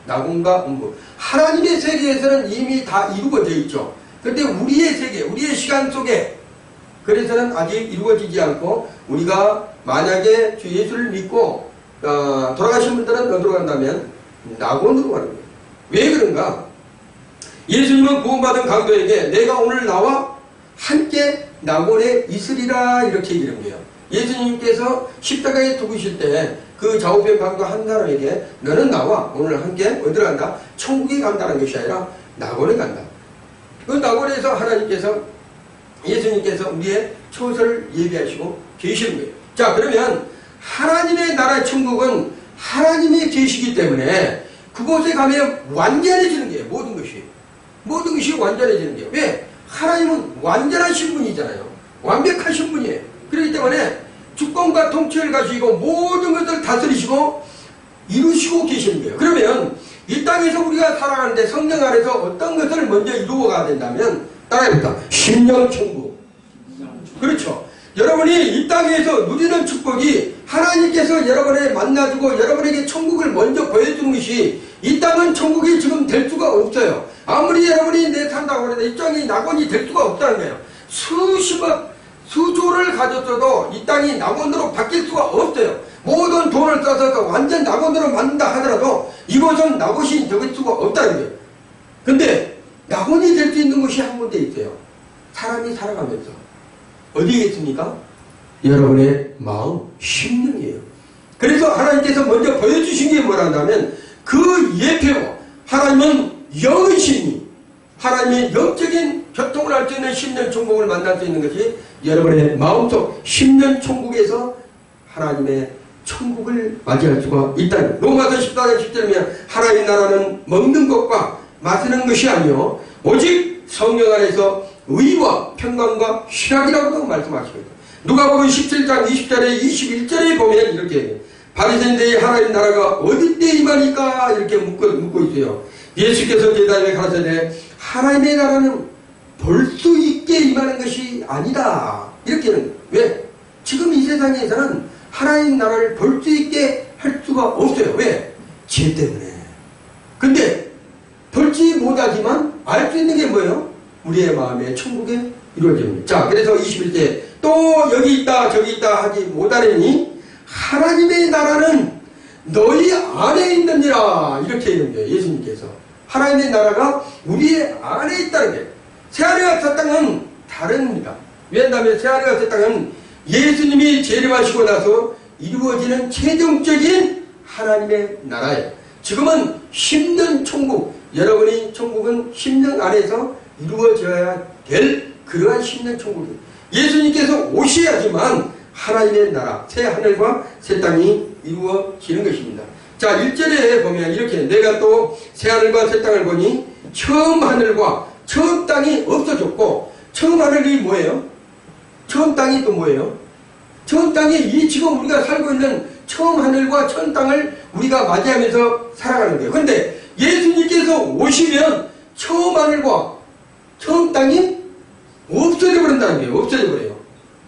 낙원과 음부. 하나님의 세계에서는 이미 다 이루어져 있죠. 그런데 우리의 세계, 우리의 시간 속에 그래서는 아직 이루어지지 않고 우리가 만약에 주 예수를 믿고 돌아가신 분들은 어디로 간다면 낙원으로 가는 거예요. 왜 그런가? 예수님은 구원받은 강도에게 내가 오늘 나와 함께 낙원에 있으리라 이렇게 얘기한 거예요. 예수님께서 십자가에 죽으실 때 그 좌우변 강도 한 사람에게 너는 나와 오늘 함께 어디로 간다? 천국에 간다는 것이 아니라 낙원에 간다. 그 낙원에서 하나님께서 예수님께서 우리의 처소를 예비하시고 계시는 거예요. 자, 그러면 하나님의 나라 천국은 하나님이 계시기 때문에 그곳에 가면 완전해지는 거예요. 모든 것이 완전해지는 거예요. 왜? 하나님은 완전하신 분이잖아요. 완벽하신 분이에요. 그렇기 때문에 주권과 통치를 가지고 모든 것을 다스리시고 이루시고 계시는 거예요. 그러면 이 땅에서 우리가 살아가는데 성령 안에서 어떤 것을 먼저 이루어가야 된다면 따라해볼까? 심령천국. 그렇죠. 여러분이 이 땅에서 누리는 축복이 하나님께서 여러분을 만나주고 여러분에게 천국을 먼저 보여주는 것이 이 땅은 천국이 지금 될 수가 없어요. 아무리 여러분이 내 산다고 해도 이 땅이 낙원이 될 수가 없다는 거예요. 수조를 가졌어도 이 땅이 낙원으로 바뀔 수가 없어요. 모든 돈을 써서 완전 낙원으로 만든다 하더라도 이곳은 낙원이 될 수가 없다는 거예요. 근데 낙원이 될 수 있는 곳이 한 군데 있어요. 사람이 살아가면서. 어디에 있습니까? 여러분의 마음, 심령이에요. 그래서 하나님께서 먼저 보여주신 게 뭐라면 그 예표로 하나님은 영이시니 하나님의 영적인 교통을 할 수 있는 심령 천국을 만날 수 있는 것이 여러분의 마음속 심령 천국에서 하나님의 천국을 맞이할 수가 있다는 로마서 14장 10절이면 하나님의 나라는 먹는 것과 마시는 것이 아니요 오직 성령 안에서 의와 평강과 희락이라고 말씀하십니다. 누가복음 17장 20절에 21절에 보면 이렇게 해요. 바리새인들이 하나님 나라가 어디 때 임하니까 이렇게 묻고 있어요. 예수께서 대답해 가라사대 하나님의 나라는 볼 수 있게 임하는 것이 아니다. 이렇게는 왜? 지금 이 세상에서는 하나님 나라를 볼 수 있게 할 수가 없어요. 왜? 죄 때문에. 근데 볼지 못하지만 알 수 있는 게 뭐예요? 우리의 마음에 천국에 이루어집니다. 자, 그래서 21절 또 여기 있다 저기 있다 하지 못하려니 하나님의 나라는 너희 안에 있느니라 이렇게 얘기한 거예요. 예수님께서 하나님의 나라가 우리의 안에 있다는 거예요. 새하늘과 새 땅은 다릅니다. 왜냐하면 새하늘과 새 땅은 예수님이 재림하시고 나서 이루어지는 최종적인 하나님의 나라예요. 지금은 심는 천국, 여러분의 천국은 심령 안에서 이루어져야 될 그러한 심는 천국이에요. 예수님께서 오셔야지만 하나님의 나라, 새 하늘과 새 땅이 이루어지는 것입니다. 자, 1절에 보면 이렇게 내가 또 새 하늘과 새 땅을 보니 처음 하늘과 처음 땅이 없어졌고, 처음 하늘이 뭐예요? 처음 땅이 또 뭐예요? 처음 땅이 이 지금 우리가 살고 있는 처음 하늘과 처음 땅을 우리가 맞이하면서 살아가는 거예요. 그런데 예수님께서 오시면 처음 하늘과 처음 땅이 없어져 버린다는 거예요. 없어져 버려요.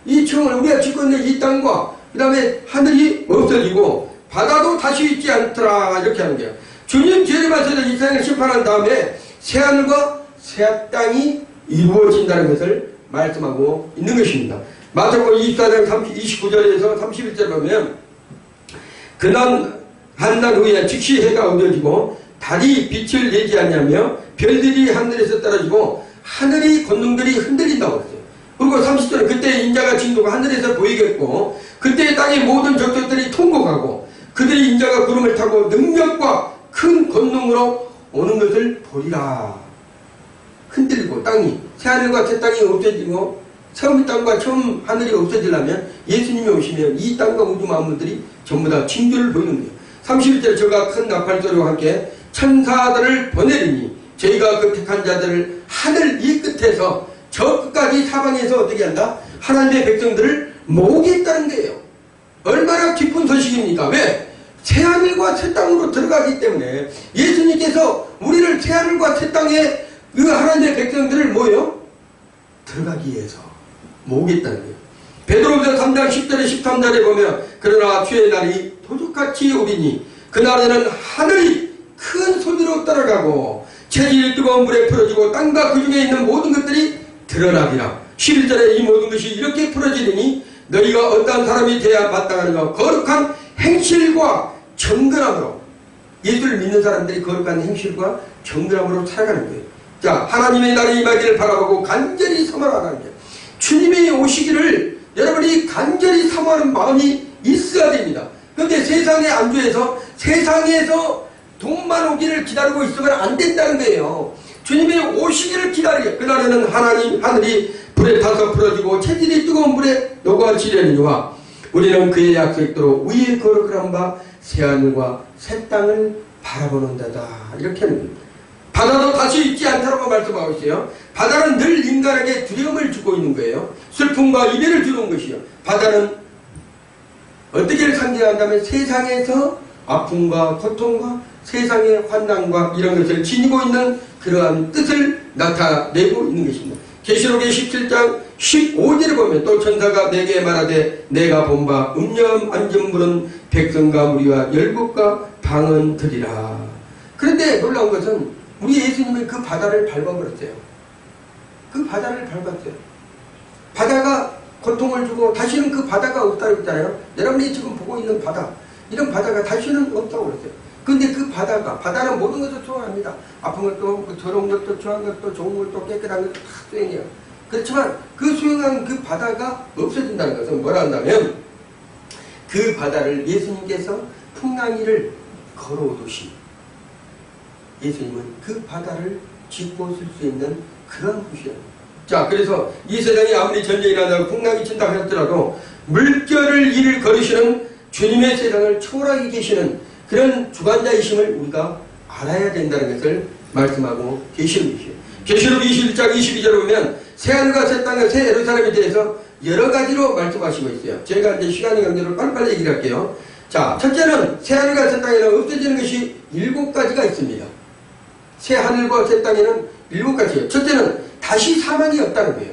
이 처음을 우리가 짓고 있는 이 땅과 그 다음에 하늘이 없어지고 바다도 다시 있지 않더라, 이렇게 하는 거예요. 주님 재림하셔서 이 세상을 심판한 다음에 새 하늘과 새 땅이 이루어진다는 것을 말씀하고 있는 것입니다. 마태복음 24장 29절에서 31절 보면 그날 한날 후에 즉시 해가 어두워지고 달이 빛을 내지 않냐며 별들이 하늘에서 떨어지고 하늘의 권능들이 흔들린다고 했어요. 그리고 30절은 그때 인자가 진도가 하늘에서 보이겠고 그때 땅의 모든 적들이 통곡하고 그들의 인자가 구름을 타고 능력과 큰 권능으로 오는 것을 보리라. 흔들리고 땅이 새하늘과 새 땅이 없어지고 처음 땅과 처음 하늘이 없어지려면 예수님이 오시면 이 땅과 우주 만물들이 전부 다 징조를 보이는 거예요. 31절 저가 큰 나팔소리와 함께 천사들을 보내리니 저희가 그 택한 자들을 하늘 이 끝에서 저 끝까지 사방에서 어떻게 한다? 하나님의 백성들을 모으겠다는 거예요. 얼마나 기쁜 소식입니까? 왜? 새하늘과 새 땅으로 들어가기 때문에 예수님께서 우리를 새하늘과 새 땅에 그 하나님의 백성들을 뭐예요? 들어가기 위해서 모으겠다는 거예요. 베드로후서 3장 10절에 13절에 보면 그러나 주의 날이 도둑같이 오리니 그날에는 하늘이 큰 소리로 따라가고 체질이 뜨거운 물에 풀어지고 땅과 그 중에 있는 모든 것들이 드러나리라. 11절에 이 모든 것이 이렇게 풀어지리니 너희가 어떠한 사람이 되어야 마땅하는가? 거룩한 행실과 정결함으로. 예수를 믿는 사람들이 거룩한 행실과 정결함으로 살아가는 거예요. 자, 하나님의 날이 임하기를 바라보고 간절히 사모하는 거예요. 주님이 오시기를 여러분이 간절히 사모하는 마음이 있어야 됩니다. 그런데 세상에 안주해서 세상에서 돈만 오기를 기다리고 있으면 안 된다는 거예요. 주님이 오시기를 기다리게. 그날에는 하늘이 불에 타서 풀어지고 체질이 뜨거운 물에 녹아지려니와 우리는 그의 약속대로 위에 거룩을 한 바 새하늘과 새 땅을 바라보는다다. 이렇게 하는 겁니다. 바다도 다시 있지 않다라고 말씀하고 있어요. 바다는 늘 인간에게 두려움을 주고 있는 거예요. 슬픔과 이별을 주는 것이요. 바다는 어떻게 상징한다면 세상에서 아픔과 고통과 세상의 환난과 이런 것을 지니고 있는 그러한 뜻을 나타내고 있는 것입니다. 계시록의 17장 15절에 보면 또 천사가 내게 말하되 내가 본 바 음녀 앉은 물은 백성과 무리와 열국과 방언들이라. 그런데 놀라운 것은 우리 예수님은 그 바다를 밟아버렸어요. 그 바다를 밟았어요. 바다가 고통을 주고 다시는 그 바다가 없다고 했잖아요. 여러분이 지금 보고 있는 바다, 이런 바다가 다시는 없다고 그랬어요. 근데 그 바다는 모든 것을 수용합니다. 아픈 것도, 더러운 것도, 추한 것도, 좋은 것도, 깨끗한 것도 다 수용해요. 그렇지만 그 수용한 그 바다가 없어진다는 것은 뭐라 한다면 그 바다를 예수님께서 풍랑이를 걸어오듯이 예수님은 그 바다를 짚고 쓸 수 있는 그런 곳이에요. 자, 그래서 이 세상에 아무리 전쟁이 나다고 풍랑이 친다 하더라도 물결을 이를 걸으시는 주님의 세상을 초월하게 계시는 그런 주관자이심을 우리가 알아야 된다는 것을 말씀하고 계시는 것이에요. 계시록 21장 22절에 보면 새하늘과 새 땅과 새 예루살렘에 대해서 여러 가지로 말씀하시고 있어요. 제가 이제 시간이 관계로 빨리빨리 얘기를 할게요. 자, 첫째는 새하늘과 새 땅에는 없어지는 것이 7가지가 있습니다. 새하늘과 새 땅에는 7가지예요. 첫째는 다시 사망이 없다는 거예요.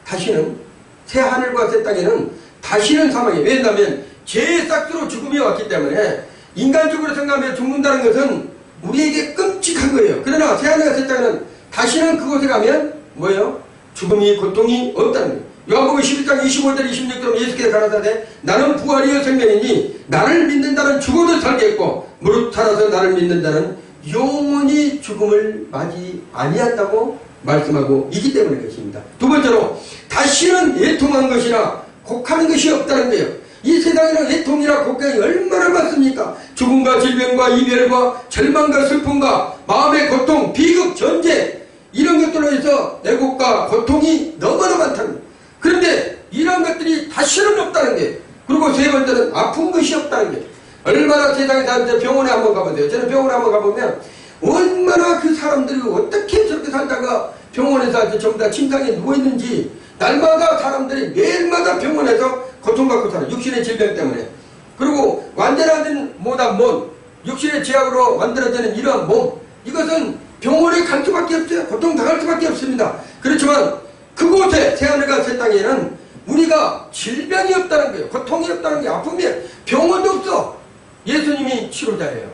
다시는 새하늘과 새 땅에는 다시는 사망이. 왜냐하면 죄의 싹스로 죽음이 왔기 때문에 인간적으로 생각하면 죽는다는 것은 우리에게 끔찍한 거예요. 그러나 새하늘과 새 땅에는 다시는 그곳에 가면 뭐예요? 죽음이 고통이 없다는 거예요. 요한복음 11장 25절 26절 예수께서 가라사대 나는 부활이요 생명이니 나를 믿는다는 죽어도 살겠고 무릇 살아서 나를 믿는다는 영원히 죽음을 맞이 아니한다고 말씀하고 있기 때문에 그렇습니다. 두 번째로 다시는 애통한 것이나 곡하는 것이 없다는 거예요. 이 세상에는 애통이나 곡경이 얼마나 많습니까? 죽음과 질병과 이별과 절망과 슬픔과 마음의 고통, 비극, 전쟁 이런 것들로 해서 애곡과 고통이 너무나 많다는 거예요. 그런데 이런 것들이 다시는 없다는 게, 그리고 세 번째는 아픈 것이 없다는 게, 얼마나 세상에 사는데 병원에 한번 가보세요. 저는 병원에 한번 가보면 얼마나 그 사람들이 어떻게 저렇게 살다가 병원에서 전부 다 침상에 누워있는지, 날마다 사람들이 매일마다 병원에서 고통받고 살아요. 육신의 질병 때문에. 그리고 완전한 못한 몸, 육신의 제약으로 만들어지는 이러한 몸, 이것은 병원에 갈 수밖에 없어요. 고통당할 수밖에 없습니다. 그렇지만 그곳에 새하늘과 새 땅에는 우리가 질병이 없다는 거예요. 고통이 없다는 게, 아픔이, 병원도 없어. 예수님이 치료자예요.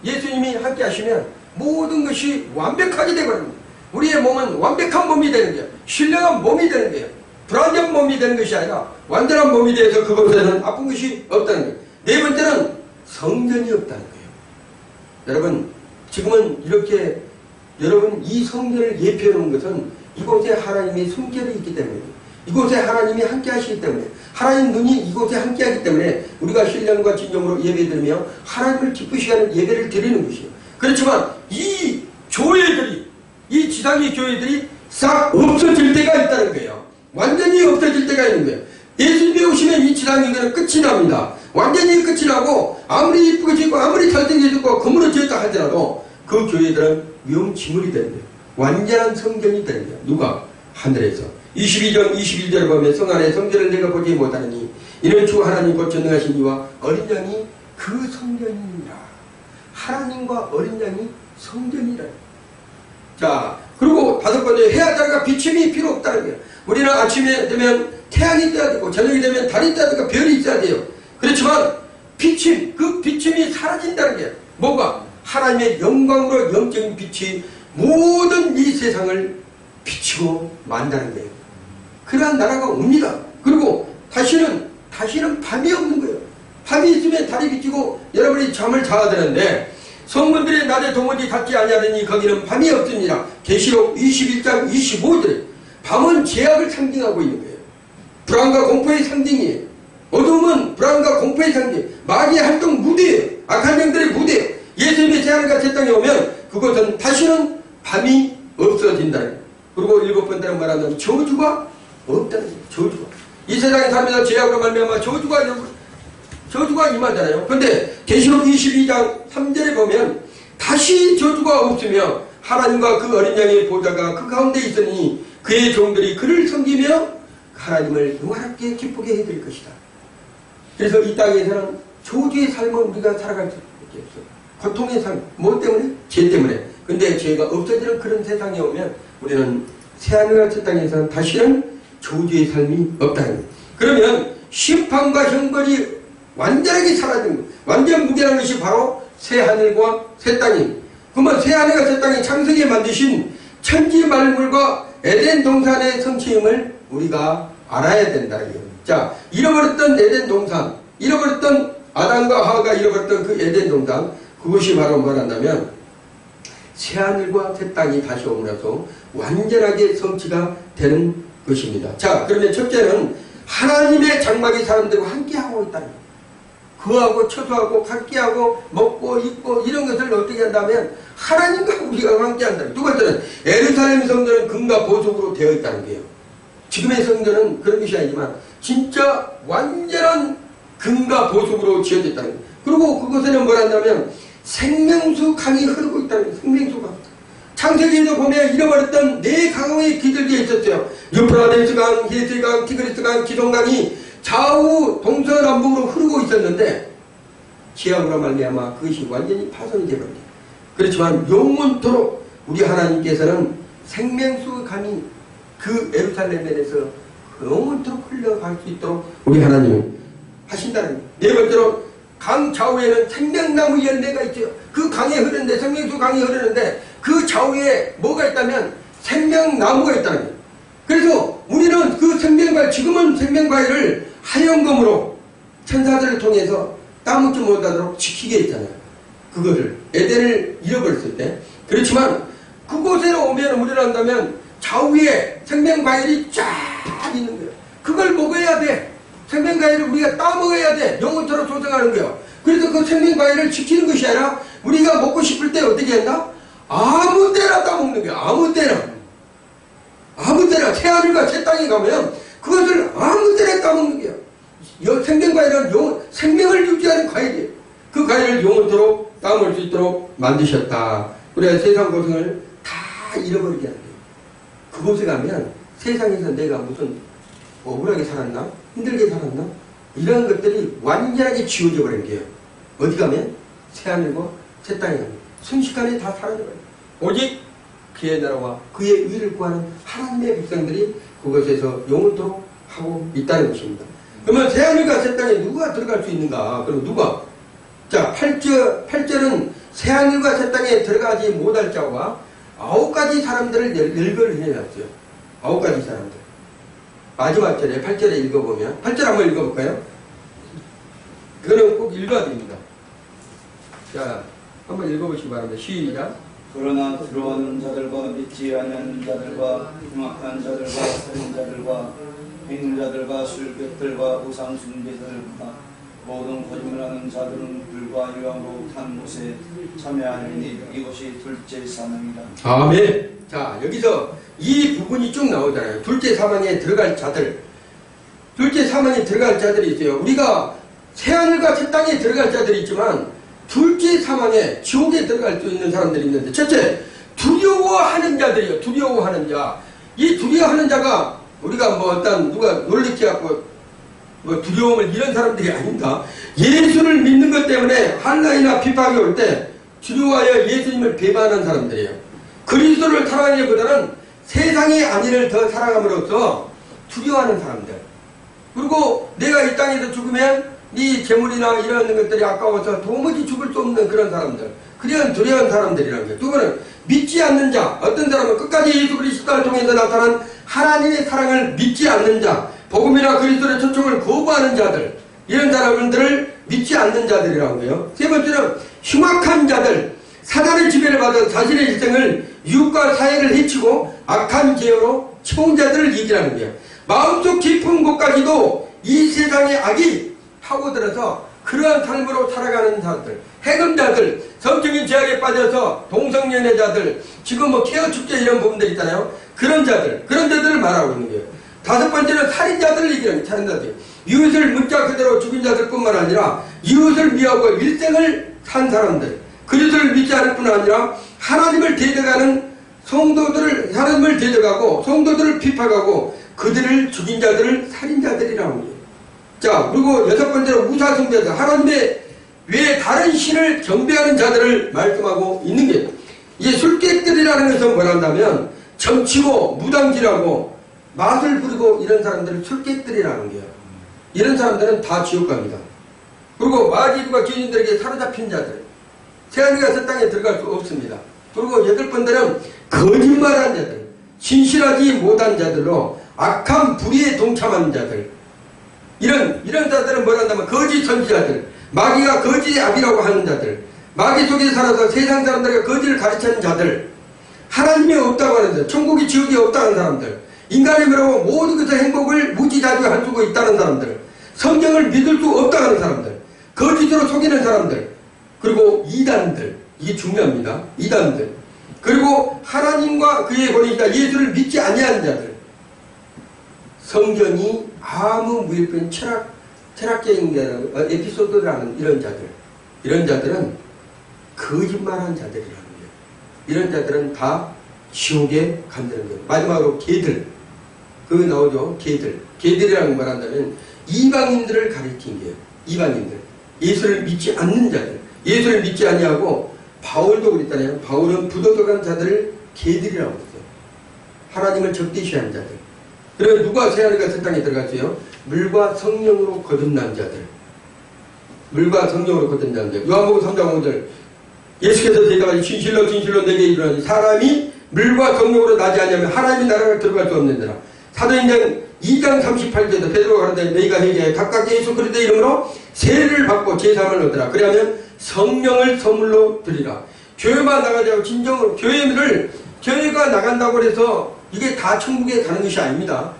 예수님이 함께 하시면 모든 것이 완벽하게 되거든요. 우리의 몸은 완벽한 몸이 되는 거예요. 신령한 몸이 되는 거예요. 불완전 몸이 되는 것이 아니라 완전한 몸이 되어서 그곳에는 아픈 것이 없다는 거예요. 네 번째는 성전이 없다는 거예요. 여러분, 지금은 이렇게 여러분 이 성전을 예표해 놓은 것은 이곳에 하나님의 숨결이 있기 때문에, 이곳에 하나님이 함께 하시기 때문에, 하나님 눈이 이곳에 함께 하기 때문에 우리가 신령과 진정으로 예배드리며 하나님을 기쁘시게 하는 예배를 드리는 것이에요. 그렇지만 이 교회들이, 이 지상의 교회들이 싹 없어질 때가 있다는 거예요. 완전히 없어질 때가 있는 거예요. 예수님이 오시면 이 지상의 교회는 끝이 납니다. 완전히 끝이 나고 아무리 이쁘게 짓고 아무리 잘생겨졌고 건물을 지었다 하더라도 그 교회들은 위험지물이 되는 거예요. 완전한 성전이 되는 거예요. 누가? 하늘에서. 22장 21절에 보면 성 안에 성전을 내가 보지 못하느니 이는 주 하나님 곧 전능하신 이와 어린 양이 그 성전이니라. 하나님과 어린 양이 성전이라. 자, 그리고 다섯 번째, 해야 자가 비침이 필요 없다는 거예요. 우리는 아침에 되면 태양이 떠야 되고 저녁이 되면 달이 떠야 되고 별이 있어야 돼요. 그렇지만 비침, 그 비침이 사라진다는 게 뭐가? 하나님의 영광으로 영적인 빛이 모든 이 세상을 비치고 만다는 거예요. 그러한 나라가 옵니다. 그리고 다시는 밤이 없는 거예요. 밤이 있으면 달이 비치고 여러분이 잠을 자야 되는데 성문들의 낮에 도무지 닿지 아니하느니 거기는 밤이 없습니다. 계시록 21장 25절에 밤은 죄악을 상징하고 있는 거예요. 불안과 공포의 상징이에요. 어둠은 불안과 공포의 상징, 마귀의 활동 무대예요. 악한 영들의 무대예요. 예수님의 새하늘과 새 땅에 오면 그것은 다시는 밤이 없어진다는 거예요. 그리고 일곱 번째는 말하자면 저주가 없다는 거예요. 저주가. 이 세상에 살면서 죄악으로 말미암아 저주가 임하잖아요. 근데 계시록 22장 3절에 보면 다시 저주가 없으며 하나님과 그 어린 양의 보좌가 그 가운데 있으니 그의 종들이 그를 섬기며 하나님을 영화롭게 기쁘게 해드릴 것이다. 그래서 이 땅에서는 저주의 삶을 우리가 살아갈 수밖에 없어요. 고통의 삶. 뭐 때문에? 죄 때문에. 근데 죄가 없어지는 그런 세상에 오면 우리는 새하늘과 새 땅에서는 다시는 저주의 삶이 없다는 거예요. 그러면 심판과 형벌이 완전하게 사라진 거예요. 완전 무결한 것이 바로 새하늘과 새 땅입니다. 그러면 새하늘과 새 땅이 창세기에 만드신 천지 만물과 에덴 동산의 성취임을 우리가 알아야 된다는 거예요. 자, 잃어버렸던 에덴 동산, 잃어버렸던 아담과 하와가 잃어버렸던 그 에덴 동산, 그것이 바로 뭐란다면 새하늘과 새 땅이 다시 오므로써 완전하게 성취가 되는 것입니다. 자, 그러면 첫째는 하나님의 장막이 사람들과 함께하고 있다는 거예요. 그하고 처소하고 함께하고 먹고 입고 이런 것을 어떻게 한다면 하나님과 우리가 함께한다. 두 번째는 예루살렘 성전은 금과 보석으로 되어 있다는 거예요. 지금의 성전은 그런 것이 아니지만 진짜 완전한 금과 보석으로 지어져 있다는 거예요. 그리고 그곳에는 뭘 한다면 생명수 강이 흐르고 있다는 거예요. 생명수가. 창세기에도 보면 잃어버렸던 네 강의 기들게 있었어요. 유프라데스 강, 히스 강, 티그리스 강, 기송강이 좌우 동서남북으로 흐르고 있었는데 죄악으로 말미암아 그것이 완전히 파손이 되버립니다. 그렇지만 영원토록 우리 하나님께서는 생명수 강이 그 예루살렘에서 영원토록 흘러갈 수 있도록 우리 하나님은 하신다는 거예요. 네 번째로 강 좌우에는 생명나무 열매가 있죠. 그 강에 흐르는데, 생명수 강이 흐르는데 그 좌우에 뭐가 있다면 생명나무가 있다는 거예요. 그래서 우리는 그 생명과일, 지금은 생명과일을 하연금으로 천사들을 통해서 따먹지 못하도록 지키게 했잖아요. 그거를 에덴을 잃어버렸을 때. 그렇지만 그곳에 오면 우리는 한다면 좌우에 생명과일이 쫙 있는 거예요. 그걸 먹어야 돼. 생명과일을 우리가 따먹어야 돼. 영혼처럼 소생하는 거예요. 그래서 그 생명과일을 지키는 것이 아니라 우리가 먹고 싶을 때 어떻게 한다? 아무 때나 따먹는 거야. 아무 때나. 아무 때나 새하늘과 새 땅에 가면 그것을 아무 때나 따먹는 거야. 생명과일은 생명을 유지하는 과일이에요. 그 과일을 영원토록 따먹을 수 있도록 만드셨다. 우리가 세상 고생을 다 잃어버리게 하는 거예요. 그곳에 가면 세상에서 내가 무슨 억울하게 살았나? 힘들게 살았나? 이런 것들이 완전하게 지워져 버린 거예요. 어디 가면? 새하늘과 새 땅에 가면 순식간에 다 사라져버려요. 오직 그의 나라와 그의 의를 구하는 하나님의 백성들이 그것에서 영원토록 하고 있다는 것입니다. 그러면 새하늘과 새 땅에 누가 들어갈 수 있는가? 그럼 누가? 자, 8절은 새하늘과 새 땅에 들어가지 못할 자와 9가지 사람들을 열거를 해놨어요. 9가지 사람들. 마지막 절에 8절에 읽어보면 8절 한번 읽어볼까요? 그거는 꼭 읽어야 됩니다. 자, 한번 읽어보시기 바랍니다. 시작. 그러나 들어오는 자들과 믿지 않는 자들과 흉악한 자들과 살인자들과 행자들과 술객들과 우상 숭배자들과 모든 거짓말하는 자들은 불과 유황으로 탄 못에 참여하리니 이것이 둘째 사망이다. 아멘. 자, 여기서 이 부분이 쭉 나오잖아요. 둘째 사망에 들어갈 자들. 둘째 사망에 들어갈 자들이 있어요. 우리가 새하늘과 새 땅에 들어갈 자들이 있지만 둘째 사망에 지옥에 들어갈 수 있는 사람들이 있는데, 첫째, 두려워하는 자들이에요. 두려워하는 자. 이 두려워하는 자가 우리가 뭐 어떤 누가 놀리지 않고 뭐 두려움을 이런 사람들이 아닙니다. 예수를 믿는 것 때문에 한라이나 비판이 올 때 두려워하여 예수님을 배반하는 사람들이에요. 그리스도를 사랑하기보다는 세상의 안위를 더 사랑함으로써 두려워하는 사람들. 그리고 내가 이 땅에서 죽으면 네 재물이나 이런 것들이 아까워서 도무지 죽을 수 없는 그런 사람들. 그런 두려운 사람들이라는 거예요. 두 번은 믿지 않는 자. 어떤 사람은 끝까지 예수 그리스도를 통해서 나타난 하나님의 사랑을 믿지 않는 자. 복음이나 그리스도의 초청을 거부하는 자들. 이런 사람들을 믿지 않는 자들이라고 해요. 세 번째는 흉악한 자들. 사단의 지배를 받아 자신의 일생을 이웃과 사회를 해치고 악한 죄로 채운 자들을 얘기하는 거예요. 마음속 깊은 곳까지도 이 세상의 악이 파고들어서 그러한 삶으로 살아가는 자들, 해금자들, 성적인 죄악에 빠져서 동성연애자들, 지금 뭐 케어 축제 이런 부분들 있잖아요. 그런 자들을 말하고 있는 거예요. 다섯 번째는 살인자들을 얘기하는 거예요. 살인자들. 이웃을 문자 그대로 죽인 자들뿐만 아니라 이웃을 미워하고 일생을 산 사람들, 그리스도를 믿지 않을 뿐 아니라 하나님을 대적하는 성도들을, 하나님을 대적하고 성도들을 비판하고 그들을 죽인 자들을 살인자들이라고 해요. 자, 그리고 여섯 번째로 우사숭배자, 하나님의 외에 다른 신을 경배하는 자들을 말씀하고 있는 게, 이게 술객들이라는 것은 뭐란다면 정치고 무당질하고 맛을 부리고 이런 사람들을 술객들이라는 거예요. 이런 사람들은 다 지옥 갑니다. 그리고 마귀들과 죄인들에게 사로잡힌 자들, 새하늘과 새 땅에 들어갈 수 없습니다. 그리고 여덟 번째는 거짓말한 자들, 진실하지 못한 자들로 악한 불의에 동참하는 자들, 이런 자들은 뭐란다면 거짓 선지자들, 마귀가 거짓의 압이라고 하는 자들, 마귀 속에 살아서 세상 사람들에게 거짓을 가르치는 자들, 하나님이 없다고 하는 자들, 천국이 지옥이 없다는 사람들, 인간의 미로 모든 것의 행복을 무지자주할 수 있다는 사람들, 성경을 믿을 수 없다고 하는 사람들, 거짓으로 속이는 사람들, 그리고 이단들, 이게 중요합니다. 이단들, 그리고 하나님과 그의 본인이다 예수를 믿지 아니하는 자들, 성경이 아무 무일푼 철학적인 에피소드라는 이런 자들은 거짓말한 자들이라는 거예요. 이런 자들은 다 지옥에 간다는 거예요. 마지막으로 개들, 그거 나오죠. 개들이라는 걸 한다면 이방인들을 가리킨 거예요. 이방인들, 예수를 믿지 않는 자들, 예수를 믿지 아니하고 바울도 그랬잖아요. 바울은 부도덕한 자들을 개들이라고 했어요. 하나님을 적대시하는 자들. 그러면 누가 새하늘과 새 땅에 들어갔어요? 물과 성령으로 거듭난 자들. 물과 성령으로 거듭난 자들. 요한복음 3장 5절. 예수께서 대답하니 진실로 진실로 내게 이르노니 사람이 물과 성령으로 나지 아니하면 하나님의 나라를 들어갈 수 없느니라. 사도행전 2장 38절에도 베드로가 가로되 너희가 회개하여 각각 예수 그리스도의 이름으로 세례를 받고 제사함을 얻으라. 그리하면 성령을 선물로 드리라. 교회만 나가지 않고 진정으로 교회가 나간다고 해서 이게 다 천국에 가는 것이 아닙니다.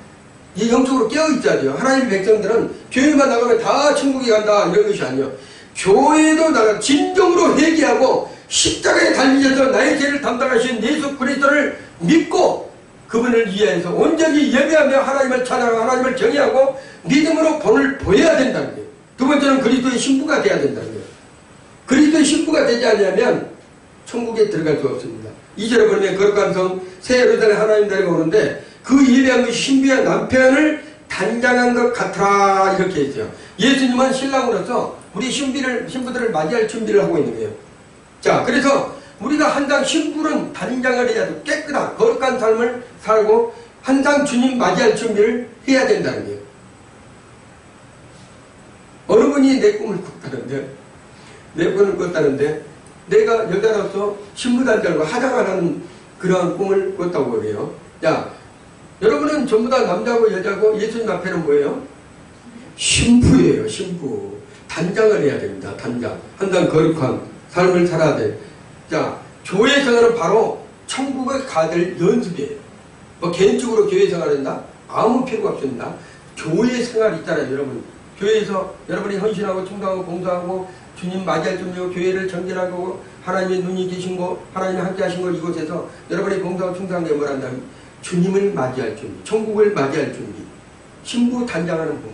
이 영적으로 깨어있어야 돼요. 하나님의 백성들은 교회만 나가면 다 천국에 간다 이런 것이 아니에요. 교회도 나가 진정으로 회개하고 십자가에 달리셔서 나의 죄를 담당하신 예수 그리스도를 믿고 그분을 위하여서 온전히 예배하며 하나님을 찬양하고 하나님을 경외하고 믿음으로 본을 보여야 된다는 거예요. 두 번째는 그리스도의 신부가 돼야 된다는 거예요. 그리스도의 신부가 되지 않으면 천국에 들어갈 수 없습니다. 2절에 보면 거룩한 성 새 예루살렘 하나님 데리고 오는데 그 예배한 그 신부의 남편을 단장한 것 같아 이렇게 했어요. 예수님은 신랑으로서 우리 신부들을 맞이할 준비를 하고 있는 거예요. 자, 그래서 우리가 항상 신부는 단장을 해야 돼. 깨끗한 거룩한 삶을 살고 항상 주님 맞이할 준비를 해야 된다는 거예요. 어느 분이 내 꿈을 꿨다는데 내가 여자로서 신부단장과 화장을 하는 그러한 꿈을 꿨다고 그래요. 자, 여러분은 전부 다 남자고 여자고 예수님 앞에는 뭐예요? 신부예요. 신부. 단장을 해야 됩니다. 단장. 항상 거룩한 삶을 살아야 돼. 자, 교회 생활은 바로 천국에 가될 연습이에요. 뭐 개인적으로 교회 생활한다? 아무 필요가 없습니다. 교회 생활 있잖아요, 여러분. 교회에서 여러분이 헌신하고 충성하고 봉사하고 주님 맞이할 준비하고 교회를 정결하고 하나님의 눈이 계신 곳, 하나님이 함께 하신 곳 이곳에서 여러분이 봉사하고 충성하게 뭘 한다면 주님을 맞이할 준비, 천국을 맞이할 준비, 신부 단장하는 부분.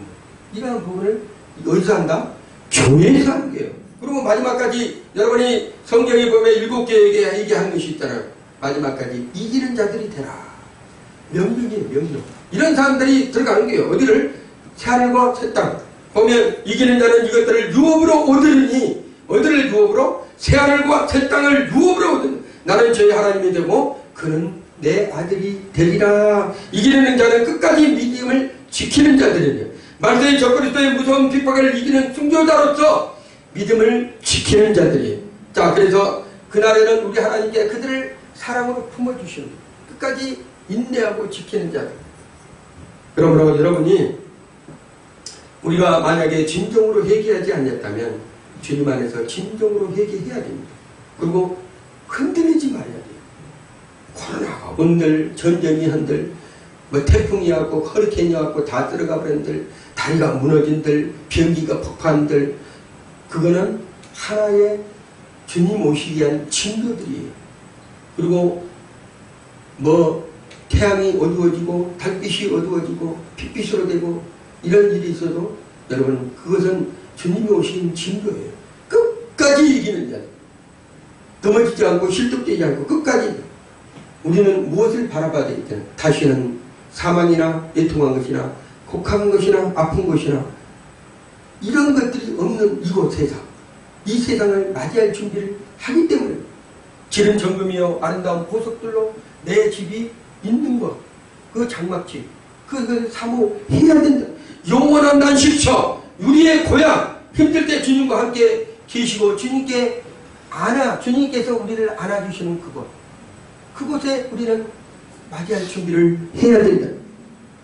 이러한 부분을 어디서 한다? 교회에서 하는 거예요. 그리고 마지막까지 여러분이 성경에 보면 7개에게 얘기하는 것이 있잖아요. 마지막까지 이기는 자들이 되라. 명령이에요, 명령. 이런 사람들이 들어가는 거예요. 어디를? 새하늘과 새 땅. 보면 이기는 자는 이것들을 유업으로 얻으리니 어디를 유업으로? 새하늘과 새 땅을 유업으로 얻으니 나는 저희 하나님이 되고 그는 내 아들이 되리라. 이기는 자는 끝까지 믿음을 지키는 자들이에요. 말세의 적그리스도의 무서운 핍박을 이기는 순교자로서 믿음을 지키는 자들이에요. 자, 그래서 그날에는 우리 하나님께 그들을 사랑으로 품어주시는 거예요. 끝까지 인내하고 지키는 자들. 그러므로 여러분이 우리가 만약에 진정으로 회개하지 않았다면 주님 안에서 진정으로 회개해야 됩니다. 그리고 흔들리지 말아야 돼요. 코로나가 온들, 전쟁이 한들, 뭐 태풍이 왔고 허리케인이 왔고 다 들어가 버린들, 다리가 무너진들, 변기가 폭파한들, 그거는 하나의 주님 오시기 위한 징조들이에요. 그리고 뭐 태양이 어두워지고 달빛이 어두워지고 핏빛으로 되고 이런 일이 있어도 여러분 그것은 주님이 오신 징조예요. 끝까지 이기는 자, 넘어지지 않고 실족되지 않고 끝까지. 우리는 무엇을 바라봐야 되겠냐? 다시는 사망이나 애통한 것이나 곡한 것이나 아픈 것이나 이런 것들이 없는 이곳 세상, 이 세상을 맞이할 준비를 하기 때문에 지름 정금이요 아름다운 보석들로 내 집이 있는 것, 그 장막집, 그걸 사모해야 된다. 영원한 난식처, 우리의 고향, 힘들 때 주님과 함께 계시고 주님께서 우리를 안아주시는 그곳에 우리는 맞이할 준비를 해야 된다.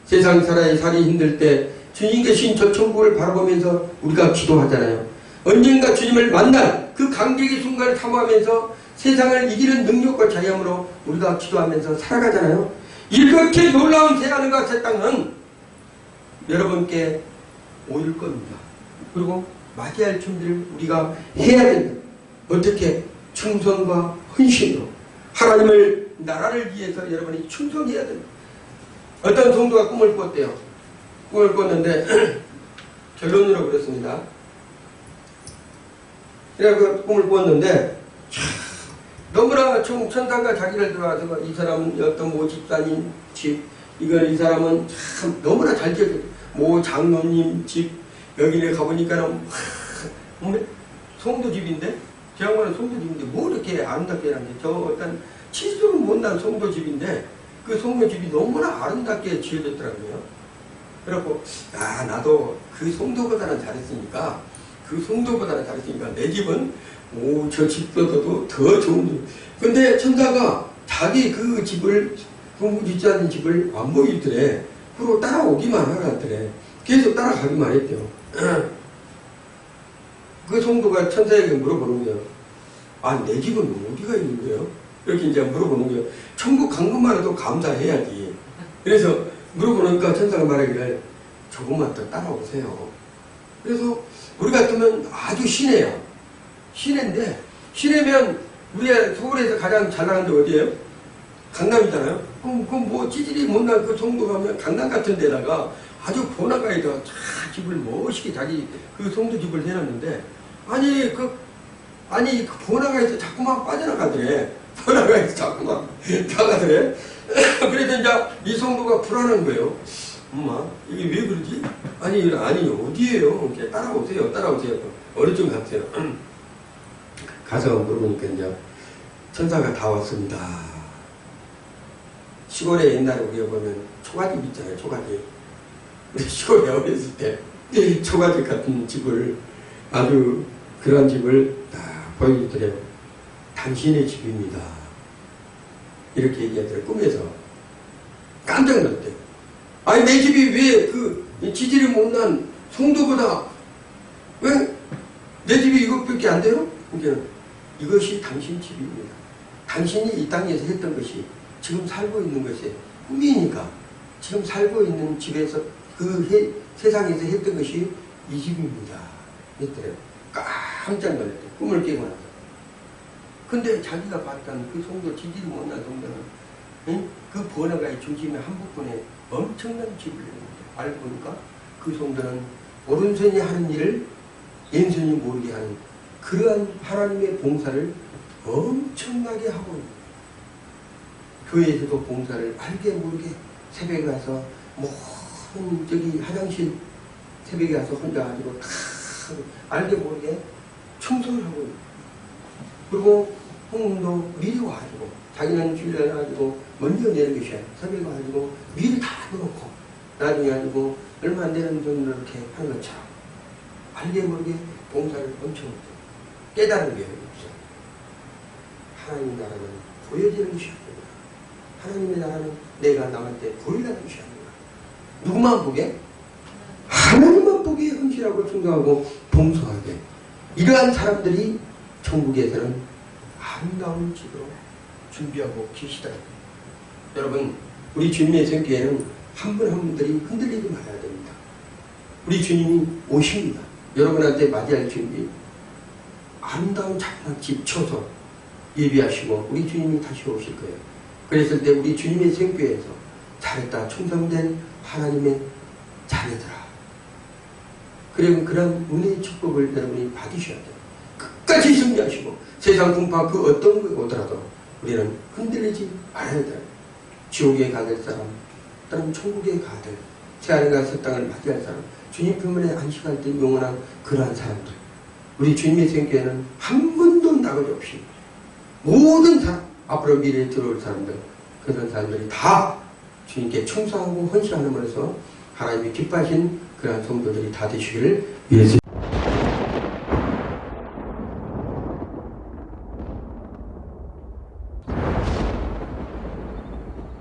세상 살아야 살이 힘들 때 주님 계신 저 천국을 바라보면서 우리가 기도하잖아요. 언젠가 주님을 만날 그 감격의 순간을 사모하면서 세상을 이기는 능력과 자유함으로 우리가 기도하면서 살아가잖아요. 이렇게 놀라운 새하늘과 새 땅은 여러분께 올 겁니다. 그리고 맞이할 준비를 우리가 해야 된다. 어떻게? 충성과 헌신으로 하나님을 나라를 위해서 여러분이 충성해야 된다. 어떤 성도가 꿈을 꿨대요. 꿈을 꿨는데 결론으로 그랬습니다. 그 꿈을 꿨는데 너무나 천사가 자기를 들어와서 이 사람은 어떤 모 집사님 집, 이 사람은 참 너무나 잘 지어져. 모 장로님 집, 여기를 가보니까는 성도 집인데, 제 양반은 성도 집인데 뭐 이렇게 아름답게 해놨는지, 저 어떤 치수는 못난 성도 집인데 그 성도 집이 너무나 아름답게 지어졌더라고요. 그래갖고 나도 그 성도보다는 잘했으니까 내 집은 저 집보다도 더 좋은 집. 근데 천사가 자기 그 집을, 그 짓지 않은 집을 안 보이더래. 그리고 따라오기만 하더래. 계속 따라가기만 했대요. 그 성도가 천사에게 물어보는 거예요. 내 집은 어디가 있는 거예요? 이렇게 이제 물어보는 거예요. 천국 간 것만 해도 감사해야지. 그래서 물어보니까 천사가 말하기를 조금만 더 따라오세요. 그래서 우리 같으면 아주 시내야. 시내인데, 시내면 우리가 서울에서 가장 잘 나가는 데 어디예요? 강남이잖아요. 그럼 뭐 찌질이 못난 그 송도 가면 강남 같은 데다가 아주 번화가에다 집을 멋있게 자기 그 송도 집을 해놨는데, 아니 그 번화가에서 자꾸만 빠져나가더래. 번화가에서 자꾸만 나가더래. 그래서 이제 이 송도가 불안한 거예요. 엄마, 이게 왜 그러지? 아니 어디예요? 이렇게 따라오세요. 어느 쪽 갔어요? 가서 물어보니까 이제 천사가 다 왔습니다. 시골에 옛날에 우리가 보면 초가집 있잖아요. 초가집. 우리 시골에 어렸을 때 초가집 같은 집을, 아주 그런 집을 딱 보여주더래요. 당신의 집입니다. 이렇게 얘기하더래요. 꿈에서. 깜짝 놀랐대요. 아니 내 집이 왜 그 지질이 못난 송도보다 왜 내 집이 이것밖에 안 돼요? 그러니까 이것이 당신 집입니다. 당신이 이 땅에서 했던 것이 지금 살고 있는 것이 꿈이니까 지금 살고 있는 집에서 세상에서 했던 것이 이 집입니다. 했더래요. 깜짝 놀랐대요. 꿈을 깨고 나서. 근데 자기가 봤던 그 송도, 지질이 못난 송도는, 응? 그 번화가의 중심의 한복판에 엄청난 집을 했는데 알고 보니까 그 송도는 오른손이 하는 일을 왼손이 모르게 하는 그러한 하나님의 봉사를 엄청나게 하고 있는, 교회에서도 봉사를 알게 모르게 새벽에 가서 저기 화장실 새벽에 가서 혼자 가지고 다 알게 모르게 청소를 하고 있는, 그리고 홍문도 미리 와가지고 자기는 주일날 가지고 먼저 내는 것이야. 새벽에 가지고 미리 다 넣어놓고 나중에 가지고 얼마 안 되는 돈으로 이렇게 하는 것처럼 알게 모르게 봉사를 엄청 깨달은 게 없어요. 하나님 나라는 보여지는 것이 아닙니다. 하나님의 나라는 내가 남한테 보이라는 것이 아닙니다. 누구만 보게? 하나님만 보기에 헌신하고 충성하고 봉사하게. 이러한 사람들이 천국에서는 아름다운 집으로 준비하고 계시더라고요. 여러분, 우리 주님의 생교회는 한 분 한 분들이 흔들리지 말아야 됩니다. 우리 주님이 오십니다. 여러분한테 맞이할 준비, 아름다운 작은 집 쳐서 예비하시고 우리 주님이 다시 오실 거예요. 그랬을 때 우리 주님의 생교회에서 잘했다 충성된 하나님의 자녀들아, 그러면 그런 은혜의 축복을 여러분이 받으셔야 돼요. 끝까지 승리하시고 세상 풍파 그 어떤 것 오더라도 우리는 흔들리지 말아야 돼요. 지옥에 가될 사람, 또는 천국에 가될, 새하늘과 새 땅을 맞이할 사람, 주님 편문에 안식할 때 영원한 그러한 사람들, 우리 주님의 생교회는 한 번도 나가지 없이 모든 사람, 앞으로 미래에 들어올 사람들, 그런 사람들이 다 주님께 충성하고 헌신함으로써 하나님이 기뻐하신 그러한 성도들이 다 되시기를 위해서